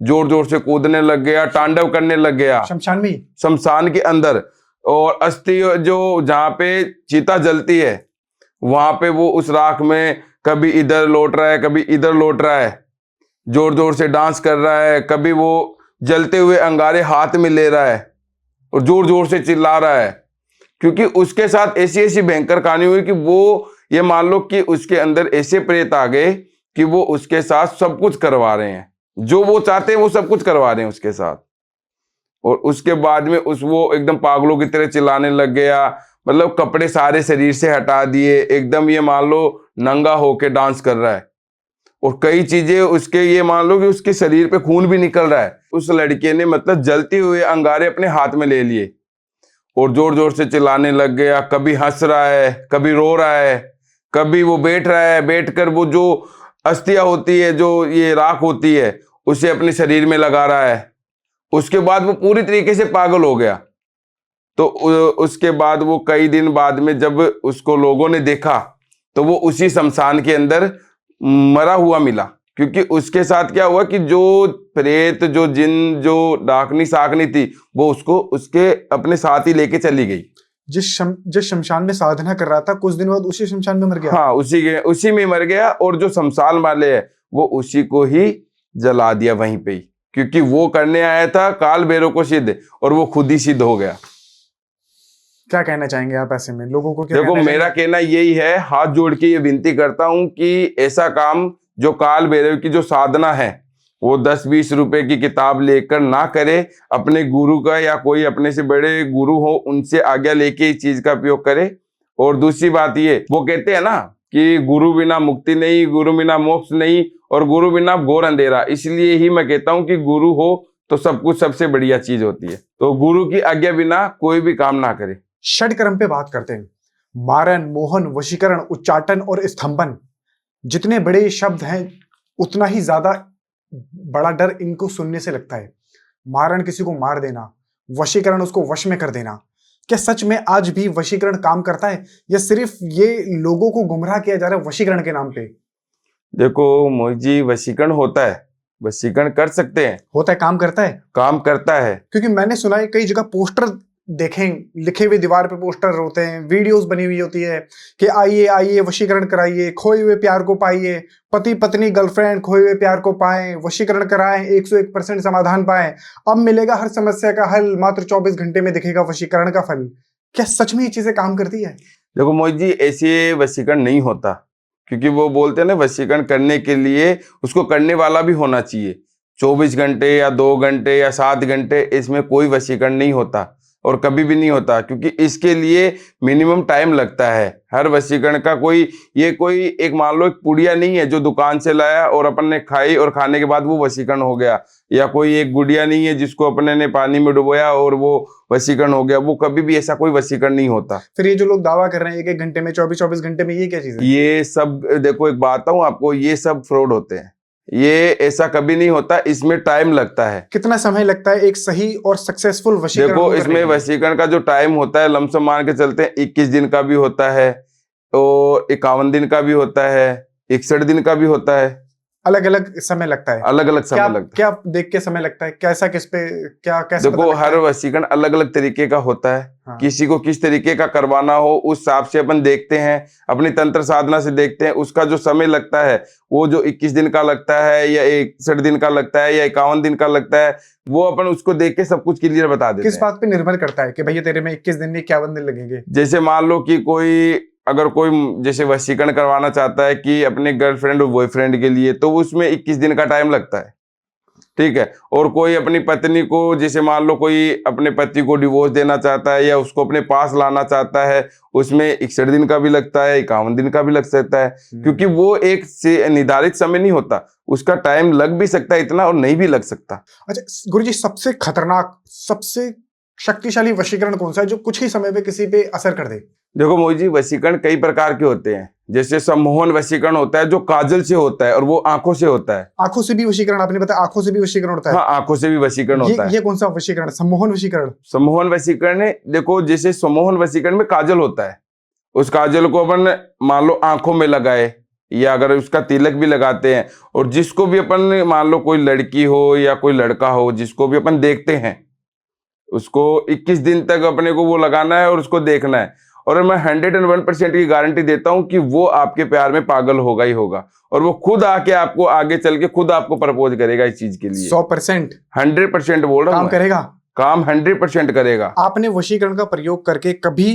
जोर जोर से कूदने लग गया, तांडव करने लग गया शमशान के अंदर। और अस्थि जो जहाँ पे चिता जलती है, वहां पे वो उस राख में कभी इधर लौट रहा है, कभी इधर लौट रहा है, जोर जोर से डांस कर रहा है, कभी वो जलते हुए अंगारे हाथ में ले रहा है और जोर जोर से चिल्ला रहा है, क्योंकि उसके साथ ऐसी ऐसी भयंकर कहानी हुई कि वो ये मान लो कि उसके अंदर ऐसे प्रेत आ गए कि वो उसके साथ सब कुछ करवा रहे हैं, जो वो चाहते हैं वो सब कुछ करवा रहे हैं उसके साथ। और उसके बाद में वो एकदम पागलों की तरह चिल्लाने लग गया, मतलब कपड़े सारे शरीर से हटा दिए, एकदम ये मान लो नंगा होके डांस कर रहा है, और कई चीजें उसके ये मान लो कि उसके शरीर पे खून भी निकल रहा है। उस लड़के ने मतलब जलते हुए अंगारे अपने हाथ में ले लिए और जोर जोर से चिल्लाने लग गया, कभी हंस रहा है, कभी रो रहा है, कभी वो बैठ रहा है, बैठकर वो जो अस्थियां होती है, जो ये राख होती है, उसे अपने शरीर में लगा रहा है। उसके बाद वो पूरी तरीके से पागल हो गया। तो उसके बाद वो कई दिन बाद में जब उसको लोगों ने देखा, तो वो उसी शमशान के अंदर मरा हुआ मिला, क्योंकि उसके साथ क्या हुआ कि जो प्रेत, जो जिन, जो डाकनी साकनी थी, वो उसको उसके अपने साथ ही लेके चली गई। जिस शमशान में साधना कर रहा था, कुछ दिन बाद उसी शमशान में मर गया। हाँ, उसी में मर गया, और जो शमशान वाले हैं वो उसी को ही जला दिया वहीं पे ही, क्योंकि वो करने आया था काल भैरव को सिद्ध, और वो खुद ही सिद्ध हो गया। क्या कहना चाहेंगे आप ऐसे में लोगों को? देखो, मेरा कहना यही है, हाथ जोड़ के ये विनती करता हूं कि ऐसा काम जो काल भैरव की जो साधना है, वो 10-20 रुपए की किताब लेकर ना करे, अपने गुरु का या कोई अपने से बड़े गुरु हो उनसे आज्ञा लेके इस चीज का उपयोग करे। और दूसरी बात ये, वो कहते हैं ना कि गुरु बिना मुक्ति नहीं, गुरु बिना मोक्ष नहीं, और गुरु बिना घोर अंधेरा। इसलिए ही मैं कहता हूं कि गुरु हो तो सब कुछ सबसे बढ़िया चीज होती है। तो गुरु की आज्ञा बिना कोई भी काम ना करे। षटकर्म पे बात करते हैं। मारण, मोहन, वशीकरण, उच्चाटन और स्तंभन, जितने बड़े शब्द हैं उतना ही ज्यादा बड़ा डर इनको सुनने से लगता है। मारण किसी को मार देना, वशीकरण उसको वश में कर देना। क्या सच में आज भी वशीकरण काम करता है, या सिर्फ ये लोगों को गुमराह किया जा रहा है वशीकरण के नाम पे? देखो मोहित जी, वशीकरण होता है, वशीकरण कर सकते हैं। होता है, काम करता है? काम करता है, क्योंकि मैंने सुना है कई जगह पोस्टर देखें, लिखे हुए दीवार पे पोस्टर होते हैं, वीडियोस बनी हुई होती है कि आइए आइए वशीकरण कराइए, खोए हुए प्यार को पाइए, पति पत्नी गर्लफ्रेंड खोए हुए प्यार को पाएं, वशीकरण कराएं, 101% समाधान पाएं, अब मिलेगा हर समस्या का हल, मात्र 24 घंटे में दिखेगा वशीकरण का फल। क्या सच में ये चीजें काम करती है? देखो मोहित जी, ऐसे वशीकरण नहीं होता, क्योंकि वो बोलते हैं ना, वशीकरण करने के लिए उसको करने वाला भी होना चाहिए। 24 घंटे या 2 घंटे या 7 घंटे इसमें कोई वशीकरण नहीं होता, और कभी भी नहीं होता, क्योंकि इसके लिए मिनिमम टाइम लगता है। हर वशीकरण का कोई एक मान लो एक पुड़िया नहीं है जो दुकान से लाया और अपन ने खाई और खाने के बाद वो वशीकरण हो गया, या कोई एक गुड़िया नहीं है जिसको अपने ने पानी में डुबोया और वो वशीकरण हो गया। वो कभी भी ऐसा कोई वशीकरण नहीं होता। फिर ये जो लोग दावा कर रहे हैं 1-1 घंटे में, 24-24 घंटे में, ये क्या चीज है? ये सब देखो, एक बात बताऊं आपको, ये सब फ्रॉड होते हैं। ये ऐसा कभी नहीं होता, इसमें टाइम लगता है। कितना समय लगता है एक सही और सक्सेसफुल वशीकरण देखो को करने इसमें के लिए? वशीकरण का जो टाइम होता है लमसम मान के चलते हैं 21 दिन का भी होता है और 51 दिन का भी होता है, 61 दिन का भी होता है। अलग अलग समय लगता है। अलग अलग समय लगता है। क्या देख के समय लगता है, कैसा किस पे क्या कैसे पता देखो लगता हर है? वशीकरण अलग अलग तरीके का होता है। हाँ। किसी को किस तरीके का करवाना हो उस हिसाब से अपन देखते हैं, अपनी तंत्र साधना से देखते हैं। उसका जो समय लगता है वो जो 21 दिन का लगता है या 61 दिन का लगता है या 51 दिन का लगता है, वो अपन उसको देख के सब कुछ क्लियर बता देते किस हैं। बात पे निर्भर करता है कि भैया तेरे में 21 दिन नहीं 51 दिन लगेंगे? जैसे मान लो कि अगर कोई जैसे वशीकरण करवाना चाहता है कि अपने गर्लफ्रेंड और बॉयफ्रेंड के लिए, तो उसमें 21 दिन का टाइम लगता है, ठीक है। और कोई अपनी पत्नी को, जैसे मान लो कोई अपने पति को डिवोर्स देना चाहता है या उसको अपने पास लाना चाहता है, उसमें 61 दिन का भी लगता है, 51 दिन का भी लग सकता है। क्योंकि वो एक से निर्धारित समय नहीं होता, उसका टाइम लग भी सकता है इतना और नहीं भी लग सकता। अच्छा गुरुजी, सबसे खतरनाक सबसे शक्तिशाली वशीकरण कौन सा है जो कुछ ही समय पे किसी पे असर कर दे? देखो मोहित जी, वशीकरण कई प्रकार के होते हैं। जैसे सम्मोहन वशीकरण होता है जो काजल से होता है और वो आंखों से होता है। आंखों से भी वशीकरण, आपने बताया आंखों से भी वशीकरण होता है? हाँ, आंखों से भी वशीकरण होता है। ये कौन सा वशीकरण है? सम्मोहन वशीकरण? सम्मोहन वशीकरण है, देखो जैसे सम्मोहन वशीकरण में काजल होता है, उस काजल को अपन मान लो आंखों में लगाए या अगर उसका तिलक भी लगाते हैं, और जिसको भी अपन मान लो कोई लड़की हो या कोई लड़का हो जिसको भी अपन देखते हैं, उसको 21 दिन तक अपने को वो लगाना है और उसको देखना है। और मैं 101% की गारंटी देता हूं कि वो आपके प्यार में पागल होगा ही होगा, और वो खुद आके आपको आगे चल के खुद आपको प्रपोज करेगा इस चीज के लिए। 100% 100% बोल रहा हूं। काम करेगा? काम 100% करेगा। आपने वशीकरण का प्रयोग करके कभी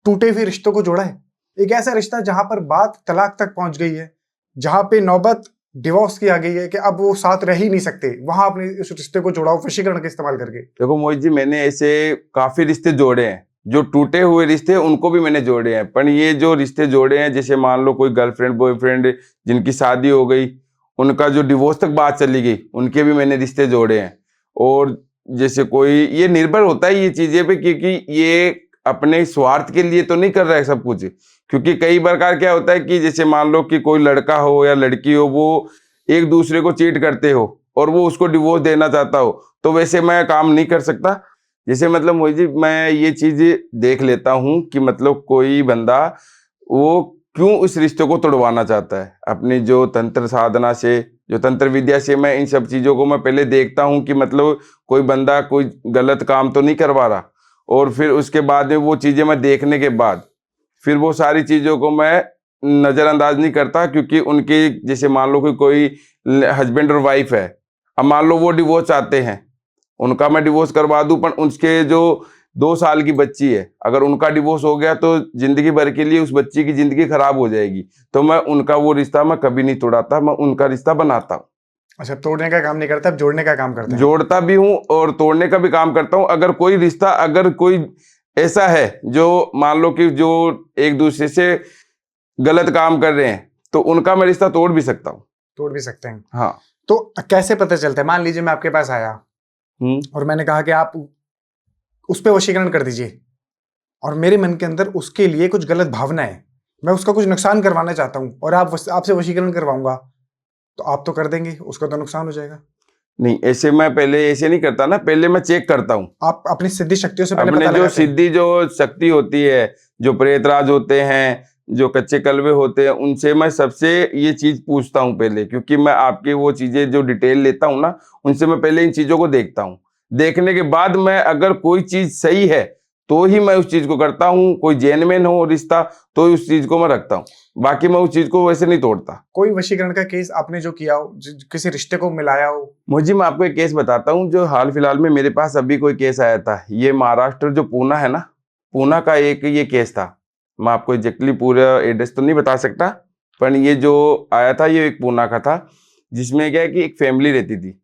टूटे हुए रिश्तों को जोड़ा है? एक ऐसा रिश्ता जहां पर बात तलाक तक पहुंच गई है, जहां पे नौबत डिवोर्स की आ गई है कि अब वो साथ रह ही नहीं सकते, वहां आपने इस रिश्ते को जोड़ा हो वशीकरण का इस्तेमाल करके? देखो मोहित जी, मैंने ऐसे काफी रिश्ते जोड़े हैं। जो टूटे हुए रिश्ते हैं उनको भी मैंने जोड़े हैं, पर ये जो रिश्ते जोड़े हैं, जैसे मान लो कोई गर्लफ्रेंड बॉयफ्रेंड जिनकी शादी हो गई, उनका जो डिवोर्स तक बात चली गई, उनके भी मैंने रिश्ते जोड़े हैं। और जैसे कोई, ये निर्भर होता है ये चीजें पे, क्योंकि ये अपने स्वार्थ के लिए तो नहीं कर रहा है सब कुछ। क्योंकि कई प्रकार क्या होता है कि जैसे मान लो कि कोई लड़का हो या लड़की हो, वो एक दूसरे को चीट करते हो और वो उसको डिवोर्स देना चाहता हो, तो वैसे मैं काम नहीं कर सकता। जैसे मतलब मोहित जी, मैं ये चीज देख लेता हूँ कि मतलब कोई बंदा वो क्यों उस रिश्ते को तोड़वाना चाहता है। अपनी जो तंत्र साधना से, जो तंत्र विद्या से, मैं इन सब चीजों को मैं पहले देखता हूँ कि मतलब कोई बंदा कोई गलत काम तो नहीं करवा रहा, और फिर उसके बाद में वो चीजें मैं देखने के बाद फिर वो सारी चीजों को मैं नजरअंदाज नहीं करता। क्योंकि उनके जैसे मान लो कि कोई हस्बैंड और वाइफ है, अब मान लो वो डिवोर्स चाहते हैं, उनका मैं डिवोर्स करवा दूं, पर उसके जो 2 साल की बच्ची है, अगर उनका डिवोर्स हो गया तो जिंदगी भर के लिए उस बच्ची की जिंदगी खराब हो जाएगी। तो मैं उनका वो रिश्ता मैं कभी नहीं तोड़ाता, मैं उनका रिश्ता बनाता हूँ। अच्छा, तोड़ने का काम नहीं करता, जोड़ने का काम करते हैं? जोड़ता भी हूँ और तोड़ने का भी काम करता हूँ। अगर कोई रिश्ता, अगर कोई ऐसा है जो मान लो कि जो एक दूसरे से गलत काम कर रहे हैं, तो उनका मैं रिश्ता तोड़ भी सकता हूँ। तोड़ भी सकते हैं? हाँ। तो कैसे पता चलता है? मान लीजिए मैं आपके पास आया और मैंने कहा कि आप उस पे वशीकरण कर दीजिए, और मेरे मन के अंदर उसके लिए कुछ गलत भावना है, मैं उसका कुछ नुकसान करवाना चाहता हूं और आपसे वशीकरण करवाऊंगा, तो आप तो कर देंगे, उसका तो नुकसान हो जाएगा। नहीं, ऐसे मैं पहले ऐसे नहीं करता ना, पहले मैं चेक करता हूँ। आप अपनी सिद्धि शक्तियों से पहले अपने पता जो लगाते हैं? सिद्धि जो शक्ति होती है, जो प्रेतराज होते हैं, जो कच्चे कलवे होते हैं, उनसे मैं सबसे ये चीज पूछता हूँ पहले। क्योंकि मैं आपकी वो चीजें जो डिटेल लेता हूँ ना, उनसे मैं पहले इन चीजों को देखता हूँ। देखने के बाद मैं अगर कोई चीज सही है तो ही मैं उस चीज को करता हूँ। कोई जेन्युइन हो रिश्ता तो ही उस चीज को मैं रखता हूँ, बाकी मैं उस चीज को वैसे नहीं तोड़ता। कोई वशीकरण का केस आपने जो किया हो, किसी रिश्ते को मिलाया हो? मुझे, मैं आपको एक केस बताता हूँ जो हाल फिलहाल में मेरे पास अभी कोई केस आया था। ये महाराष्ट्र जो पूना है ना, पूना का एक ये केस था। मैं आपको एग्जैक्टली पूरा एड्रेस तो नहीं बता सकता, पर ये जो आया था ये एक पूना का था। जिसमें क्या है कि एक फैमिली रहती थी,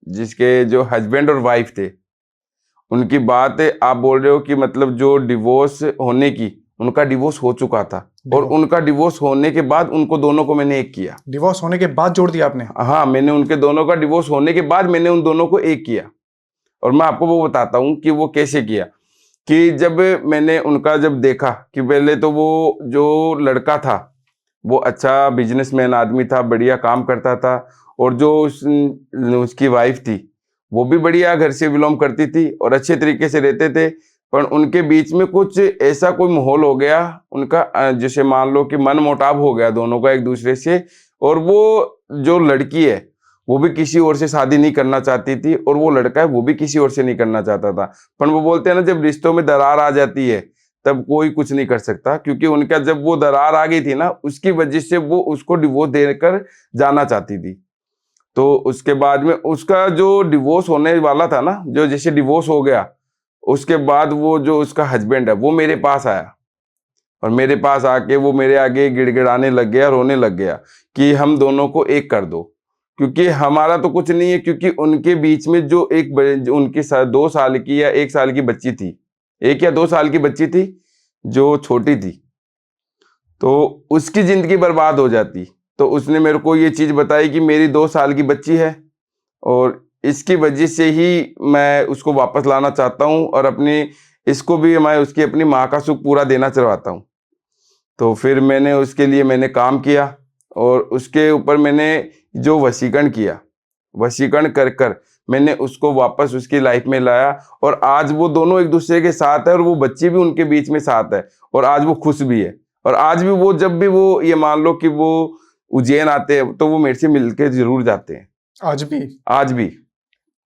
जिसके जो हस्बैंड और वाइफ थे, उनकी बात आप बोल रहे हो कि मतलब जो डिवोर्स होने की, उनका डिवोर्स हो चुका था, और उनका डिवोर्स होने के बाद उनको दोनों को मैंने एक किया। डिवोर्स होने के बाद जोड़ दिया आपने? हाँ, मैंने उनके दोनों का डिवोर्स होने के बाद मैंने उन दोनों को एक किया। और मैं आपको वो बताता हूँ कि वो कैसे किया। कि जब मैंने उनका जब देखा कि पहले तो वो जो लड़का था वो अच्छा बिजनेसमैन आदमी था, बढ़िया काम करता था, और जो उसकी वाइफ थी वो भी बढ़िया घर से बिलोंग करती थी और अच्छे तरीके से रहते थे, पर उनके बीच में कुछ ऐसा कोई माहौल हो गया उनका, जैसे मान लो कि मन मुटाव हो गया दोनों का एक दूसरे से। और वो जो लड़की है वो भी किसी और से शादी नहीं करना चाहती थी और वो लड़का है वो भी किसी और से नहीं करना चाहता था। पर वो बोलते हैं ना, जब रिश्तों में दरार आ जाती है तब कोई कुछ नहीं कर सकता, क्योंकि उनका जब वो दरार आ गई थी ना, उसकी वजह से वो उसको डिवोर्स देकर जाना चाहती थी। तो उसके बाद में उसका जो डिवोर्स होने वाला था ना, जो जैसे डिवोर्स हो गया, उसके बाद वो जो उसका हस्बैंड है वो मेरे पास आया और मेरे पास आके वो मेरे आगे गिड़गिड़ाने लग गया, रोने लग गया कि हम दोनों को एक कर दो, क्योंकि हमारा तो कुछ नहीं है। क्योंकि उनके बीच में जो उनकी 2 साल की या 1 साल की बच्ची थी, 1 या 2 साल की बच्ची थी जो छोटी थी, तो उसकी जिंदगी बर्बाद हो जाती। तो उसने मेरे को ये चीज बताई कि मेरी 2 साल की बच्ची है और इसकी वजह से ही मैं उसको वापस लाना चाहता हूँ और इसको भी मैं उसकी अपनी माँ का सुख पूरा देना चाहता हूँ। तो फिर मैंने उसके लिए मैंने काम किया और उसके ऊपर मैंने जो वशीकरण किया, वशीकरण कर कर मैंने उसको वापस उसकी लाइफ में लाया और आज वो दोनों एक दूसरे के साथ है और वो बच्ची भी उनके बीच में साथ है और आज वो खुश भी है। और आज भी वो, जब भी वो, ये मान लो कि वो उज्जैन आते हैं तो वो मेरे से मिलके जरूर जाते हैं। आज भी? आज भी।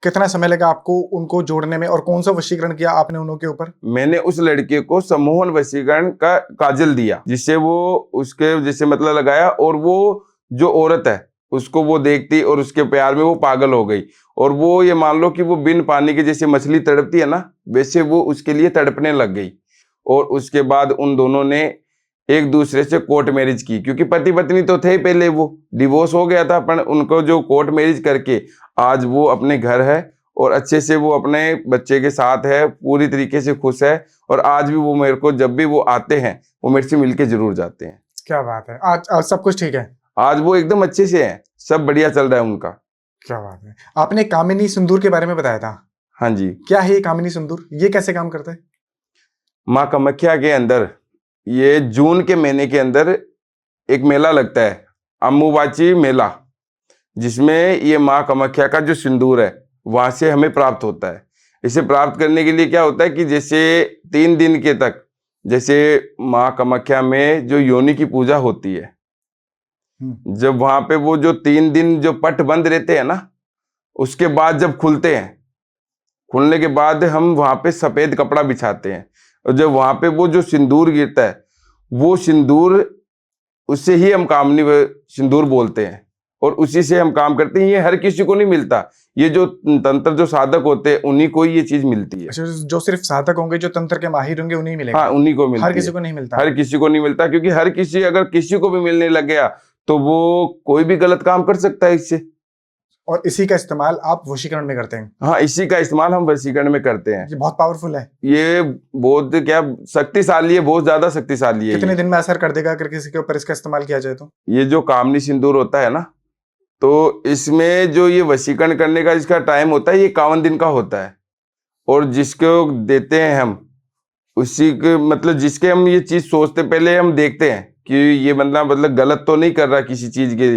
कितना समय लगा आपको उनको जोड़ने में और कौन सा वशीकरण किया आपने उनके के ऊपर? मैंने उस लड़के को सम्मोहन वशीकरण का काजल दिया, जिससे वो उसके जैसे मतलब लगाया और वो जो औरत है उसको वो देखती और उसके प्यार में वो पागल हो गई। और वो, ये मान लो कि वो बिन पानी के जैसे मछली तड़पती है ना, वैसे वो उसके लिए तड़पने लग गई। और उसके बाद उन दोनों ने एक दूसरे से कोर्ट मैरिज की, क्योंकि पति पत्नी तो थे पहले, वो डिवोर्स हो गया था, पर उनको जो कोर्ट मैरिज करके आज वो अपने घर है और अच्छे से वो अपने बच्चे के साथ है, पूरी तरीके से खुश है। और आज भी वो मेरे को, जब भी वो आते हैं वो मेरे से मिलके जरूर जाते हैं। क्या बात है! आज सब कुछ ठीक है? आज वो एकदम अच्छे से हैं, सब बढ़िया चल रहा है उनका। क्या बात है! आपने कामिनी सिंदूर के बारे में बताया था। हाँ जी। क्या है ये कामिनी सिंदूर? ये कैसे काम करता है? माँ कामाख्या के अंदर ये जून के महीने के अंदर एक मेला लगता है, अम्बुबाची मेला, जिसमें ये माँ कामाख्या का जो सिंदूर है वहां से हमें प्राप्त होता है। इसे प्राप्त करने के लिए क्या होता है कि जैसे 3 दिन के तक, जैसे माँ कामाख्या में जो योनि की पूजा होती है, जब वहां पे वो जो 3 दिन जो पट बंद रहते हैं ना, उसके बाद जब खुलते हैं, खुलने के बाद हम वहां पे सफेद कपड़ा बिछाते हैं और जब वहां पे वो जो सिंदूर गिरता है, वो सिंदूर, उससे ही हम कामनी सिंदूर बोलते हैं और उसी से हम काम करते हैं। ये हर किसी को नहीं मिलता, ये जो तंत्र जो साधक होते हैं उन्हीं को ये चीज मिलती है। अच्छा, जो सिर्फ साधक होंगे, जो तंत्र के माहिर होंगे, उन्हीं मिलेगा? हाँ, उन्हीं को मिलती हर किसी है। को नहीं मिलता? हर किसी को नहीं मिलता, क्योंकि हर किसी, अगर किसी को भी मिलने लग गया तो वो कोई भी गलत काम कर सकता है इससे। और इसी का इस्तेमाल आप वशीकरण में करते हैं? हाँ, इसी का इस्तेमाल हम वशीकरण में करते हैं। ये बहुत पावरफुल है। ये बहुत क्या शक्तिशाली है, बहुत ज्यादा शक्तिशाली है। कितने दिन में असर कर देगा अगर किसी के ऊपर इसका इस्तेमाल किया जाए तो? ये जो कामनी सिंदूर होता है ना, तो इसमें जो ये वशीकरण करने का इसका टाइम होता है, ये 51 दिन का होता है। और जिसको देते हैं हम, उसी के मतलब जिसके हम ये चीज सोचते, पहले हम देखते हैं कि ये बंदा मतलब गलत तो नहीं कर रहा किसी चीज की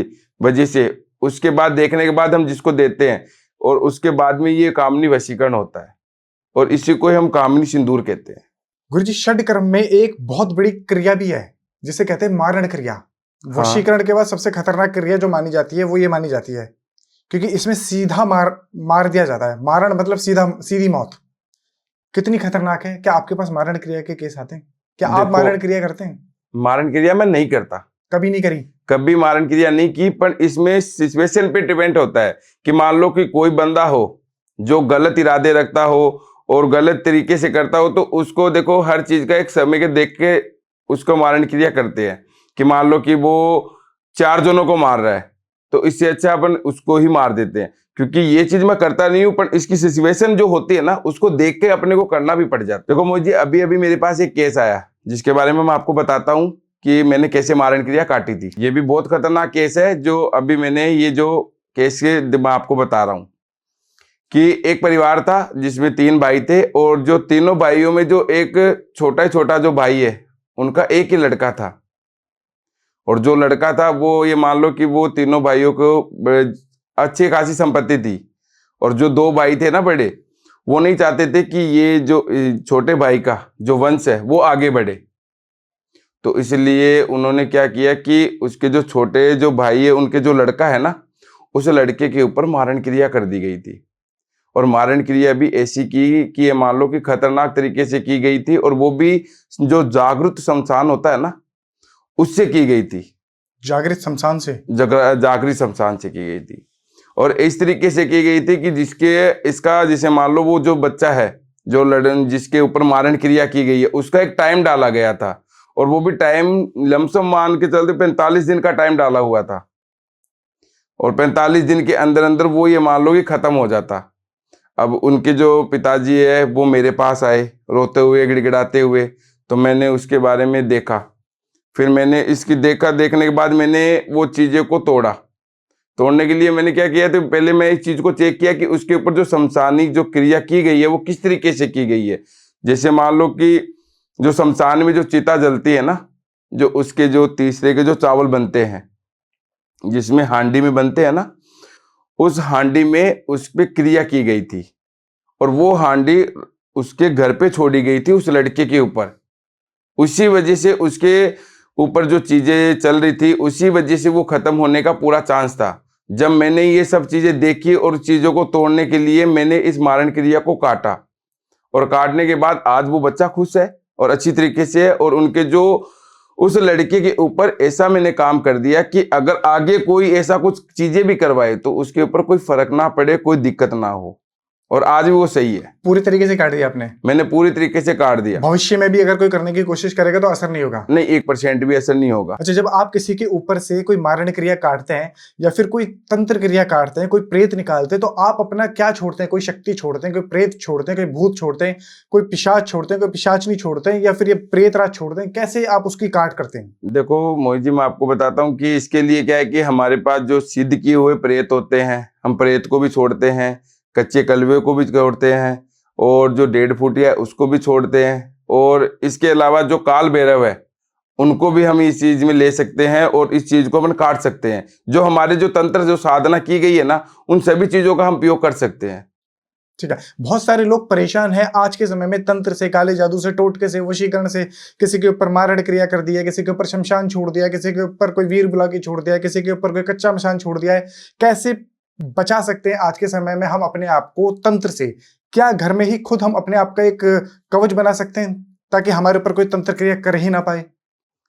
वजह से। उसके बाद देखने के बाद हम जिसको देते हैं और उसके बाद में ये कामनी वशीकरण होता है और इसी को हम कामनी सिंदूर कहते हैं। गुरुजी, षड्कर्म में एक बहुत बड़ी क्रिया भी है जिसे कहते हैं मारण क्रिया। हाँ। वशीकरण के बाद सबसे खतरनाक क्रिया जो मानी जाती है वो ये मानी जाती है, क्योंकि इसमें सीधा मार दिया जाता है। मारण मतलब सीधी मौत। कितनी खतरनाक है? क्या आपके पास मारण क्रिया के केस आते हैं? क्या आप मारण क्रिया करते हैं? मारण क्रिया मैं नहीं करता, कभी नहीं करी? कभी मारण क्रिया नहीं की, पर इसमें सिचुएशन पे डिपेंड होता है कि मान लो कि कोई बंदा हो जो गलत इरादे रखता हो और गलत तरीके से करता हो, तो उसको देखो हर चीज का एक समय के देख के उसको मारण क्रिया करते हैं। कि मान लो कि वो 4 जनों को मार रहा है, तो इससे अच्छा अपन उसको ही मार देते हैं। क्योंकि ये चीज मैं करता नहीं हूँ, पर इसकी सिचुएशन जो होती है ना, उसको देख के अपने को करना भी पड़ जाता है। देखो मुझे अभी मेरे पास एक केस आया जिसके बारे में मैं आपको बताता हूँ कि मैंने कैसे मारण क्रिया काटी थी। ये भी बहुत खतरनाक केस है जो अभी मैंने, ये जो केस के मैं आपको बता रहा हूँ कि एक परिवार था जिसमें 3 भाई थे और जो तीनों भाइयों में जो एक छोटा जो भाई है उनका एक ही लड़का था। और जो लड़का था वो, ये मान लो कि वो तीनों भाइयों को अच्छी खासी संपत्ति थी। और जो 2 भाई थे ना बड़े, वो नहीं चाहते थे कि ये जो छोटे भाई का जो वंश है वो आगे बढ़े। तो इसलिए उन्होंने क्या किया कि उसके जो छोटे जो भाई है, उनके जो लड़का है ना, उस लड़के के ऊपर मारण क्रिया कर दी गई थी। और मारण क्रिया भी ऐसी की कि ये मान लो कि खतरनाक तरीके से की गई थी, और वो भी जो जागृत शमशान होता है ना, उससे की गई थी। जागृत शमशान से? जागृत शमशान से की गई थी। और इस तरीके से की गई थी कि इसका जैसे मान लो वो जो बच्चा है, जो लड़न जिसके ऊपर मारण क्रिया की गई है, उसका एक टाइम डाला गया था। और वो भी टाइम लमसम मान के चलते 45 दिन का टाइम डाला हुआ था। और 45 दिन के अंदर अंदर वो ये मान लो कि खत्म हो जाता। अब उनके जो पिताजी है वो मेरे पास आए रोते हुए, गिड़गिड़ाते हुए। तो मैंने उसके बारे में देखा। फिर मैंने इसकी देखने के बाद मैंने वो चीज़ें को तोड़ने के लिए मैंने क्या किया, तो पहले मैं इस चीज़ को चेक किया कि उसके ऊपर जो शमशानी जो क्रिया की गई है वो किस तरीके से की गई है। जैसे मान लो कि जो शमशान में जो चिता जलती है ना, जो उसके जो तीसरे के जो चावल बनते हैं, जिसमें हांडी में बनते हैं ना, उस हांडी में उस पे क्रिया की गई थी। और वो हांडी उसके घर पे छोड़ी गई थी उस लड़के के ऊपर। उसी वजह से उसके ऊपर जो चीजें चल रही थी, उसी वजह से वो खत्म होने का पूरा चांस था। जब मैंने ये सब चीजें देखी और चीजों को तोड़ने के लिए मैंने इस मारण क्रिया को काटा, और काटने के बाद आज वो बच्चा खुश है और अच्छी तरीके से है। और उनके जो उस लड़के के ऊपर ऐसा मैंने काम कर दिया कि अगर आगे कोई ऐसा कुछ चीजें भी करवाए तो उसके ऊपर कोई फर्क ना पड़े, कोई दिक्कत ना हो। और आज भी वो सही है। पूरी तरीके से काट दिया आपने? मैंने पूरी तरीके से काट दिया। भविष्य में भी अगर कोई करने की कोशिश करेगा तो असर नहीं होगा? नहीं, 1% भी असर नहीं होगा। अच्छा, जब आप किसी के ऊपर से कोई मारण क्रिया काटते हैं या फिर कोई तंत्र क्रिया काटते हैं, कोई प्रेत निकालते हैं, तो आप अपना क्या छोड़ते हैं? कोई शक्ति छोड़ते हैं, कोई प्रेत छोड़ते हैं, कोई भूत छोड़ते हैं, कोई पिशाच छोड़ते हैं, कोई पिशाचनी छोड़ते हैं, या फिर ये प्रेत राज छोड़ते हैं? कैसे आप उसकी काट करते हैं? देखो मोहित जी, मैं आपको बताता हूँ कि इसके लिए क्या है कि हमारे पास जो सिद्ध किए हुए प्रेत होते हैं, हम प्रेत को भी छोड़ते हैं, कच्चे कलवे को भी छोड़ते हैं, और जो 1.5 फुटिया है उसको भी छोड़ते हैं। और इसके अलावा जो काल भैरव है उनको भी हम इस चीज में ले सकते हैं, और इस चीज को अपन काट सकते हैं। जो हमारे जो तंत्र जो साधना की गई है ना, उन सभी चीजों का हम उपयोग कर सकते हैं। ठीक है। बहुत सारे लोग परेशान हैं आज के समय में तंत्र से, काले जादू से, टोटके से, वशीकरण से। किसी के ऊपर मारण क्रिया कर दिया, किसी के ऊपर शमशान छोड़ दिया, किसी के ऊपर कोई वीर बुला के छोड़ दिया, किसी के ऊपर कोई कच्चा मशान छोड़ दिया है। कैसे बचा सकते हैं आज के समय में हम अपने आप को तंत्र से? क्या घर में ही खुद हम अपने आप का एक कवच बना सकते हैं ताकि हमारे ऊपर कोई तंत्र क्रिया कर ही ना पाए?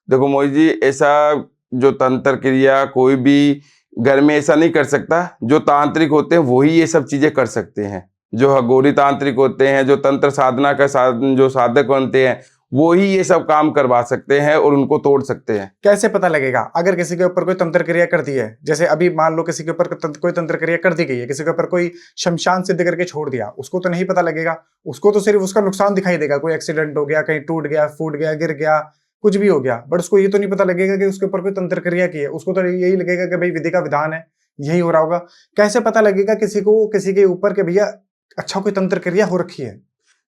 देखो मोहित जी, ऐसा जो तंत्र क्रिया कोई भी घर में ऐसा नहीं कर सकता। जो तांत्रिक होते हैं वही ये सब चीजें कर सकते हैं। जो हगोरी तांत्रिक होते हैं, जो तंत्र साधना का जो साधक बनते हैं, वो ही ये सब काम करवा सकते हैं और उनको तोड़ सकते हैं। कैसे पता लगेगा अगर किसी के ऊपर कोई तंत्र क्रिया कर दी है? जैसे अभी मान लो किसी के ऊपर कोई तंत्र क्रिया कर दी गई है, किसी के ऊपर कोई शमशान सिद्ध करके छोड़ दिया, उसको तो नहीं पता लगेगा। उसको तो सिर्फ उसका नुकसान दिखाई देगा, कोई एक्सीडेंट हो गया, कहीं टूट गया, फूट गया, गिर गया, कुछ भी हो गया, बट उसको ये तो नहीं पता लगेगा कि उसके ऊपर कोई तंत्र क्रिया की है। उसको तो यही लगेगा कि भाई विधि का विधान है, यही हो रहा होगा। कैसे पता लगेगा किसी को किसी के ऊपर के भैया अच्छा कोई तंत्र क्रिया हो रखी है?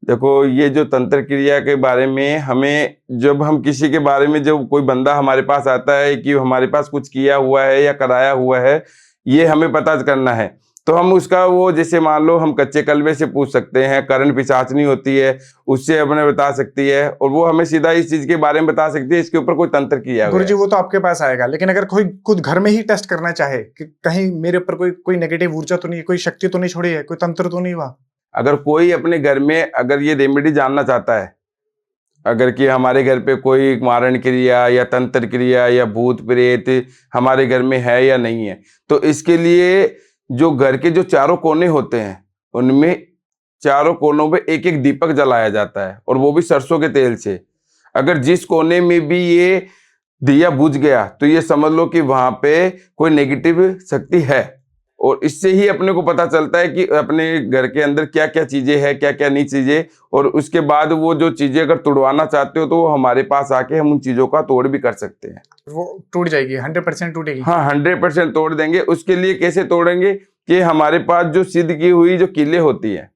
देखो, ये जो तंत्र क्रिया के बारे में हमें, जब हम किसी के बारे में, जब कोई बंदा हमारे पास आता है कि हमारे पास कुछ किया हुआ है या कराया हुआ है, ये हमें पता करना है, तो हम उसका वो, जैसे मान लो हम कच्चे कलवे से पूछ सकते हैं, करण पिशाचनी होती है उससे अपने बता सकती है, और वो हमें सीधा इस चीज के बारे में बता सकती है इसके ऊपर कोई तंत्र किया हुआ है। गुरुजी, वो तो आपके पास आएगा, लेकिन अगर कोई खुद घर में ही टेस्ट करना चाहे कि कहीं मेरे ऊपर कोई नेगेटिव ऊर्जा तो नहीं, कोई शक्ति तो नहीं छोड़ी है, कोई तंत्र तो नहीं हुआ? अगर कोई अपने घर में अगर ये रेमेडी जानना चाहता है, अगर कि हमारे घर पे कोई मारण क्रिया या तंत्र क्रिया या भूत प्रेत हमारे घर में है या नहीं है, तो इसके लिए जो घर के जो चारों कोने होते हैं, उनमें चारों कोनों में एक एक दीपक जलाया जाता है, और वो भी सरसों के तेल से। अगर जिस कोने में भी ये दिया बुझ गया तो ये समझ लो कि वहां पे कोई नेगेटिव शक्ति है। और इससे ही अपने को पता चलता है कि अपने घर के अंदर क्या क्या चीजें हैं, क्या क्या नहीं चीजें। और उसके बाद वो जो चीजें अगर तोड़वाना चाहते हो तो वो हमारे पास आके हम उन चीजों का तोड़ भी कर सकते हैं। वो टूट जाएगी? 100% टूटेगी? हाँ, 100% तोड़ देंगे। उसके लिए कैसे तोड़ेंगे कि हमारे पास जो सिद्ध की हुई जो कीलें होती है,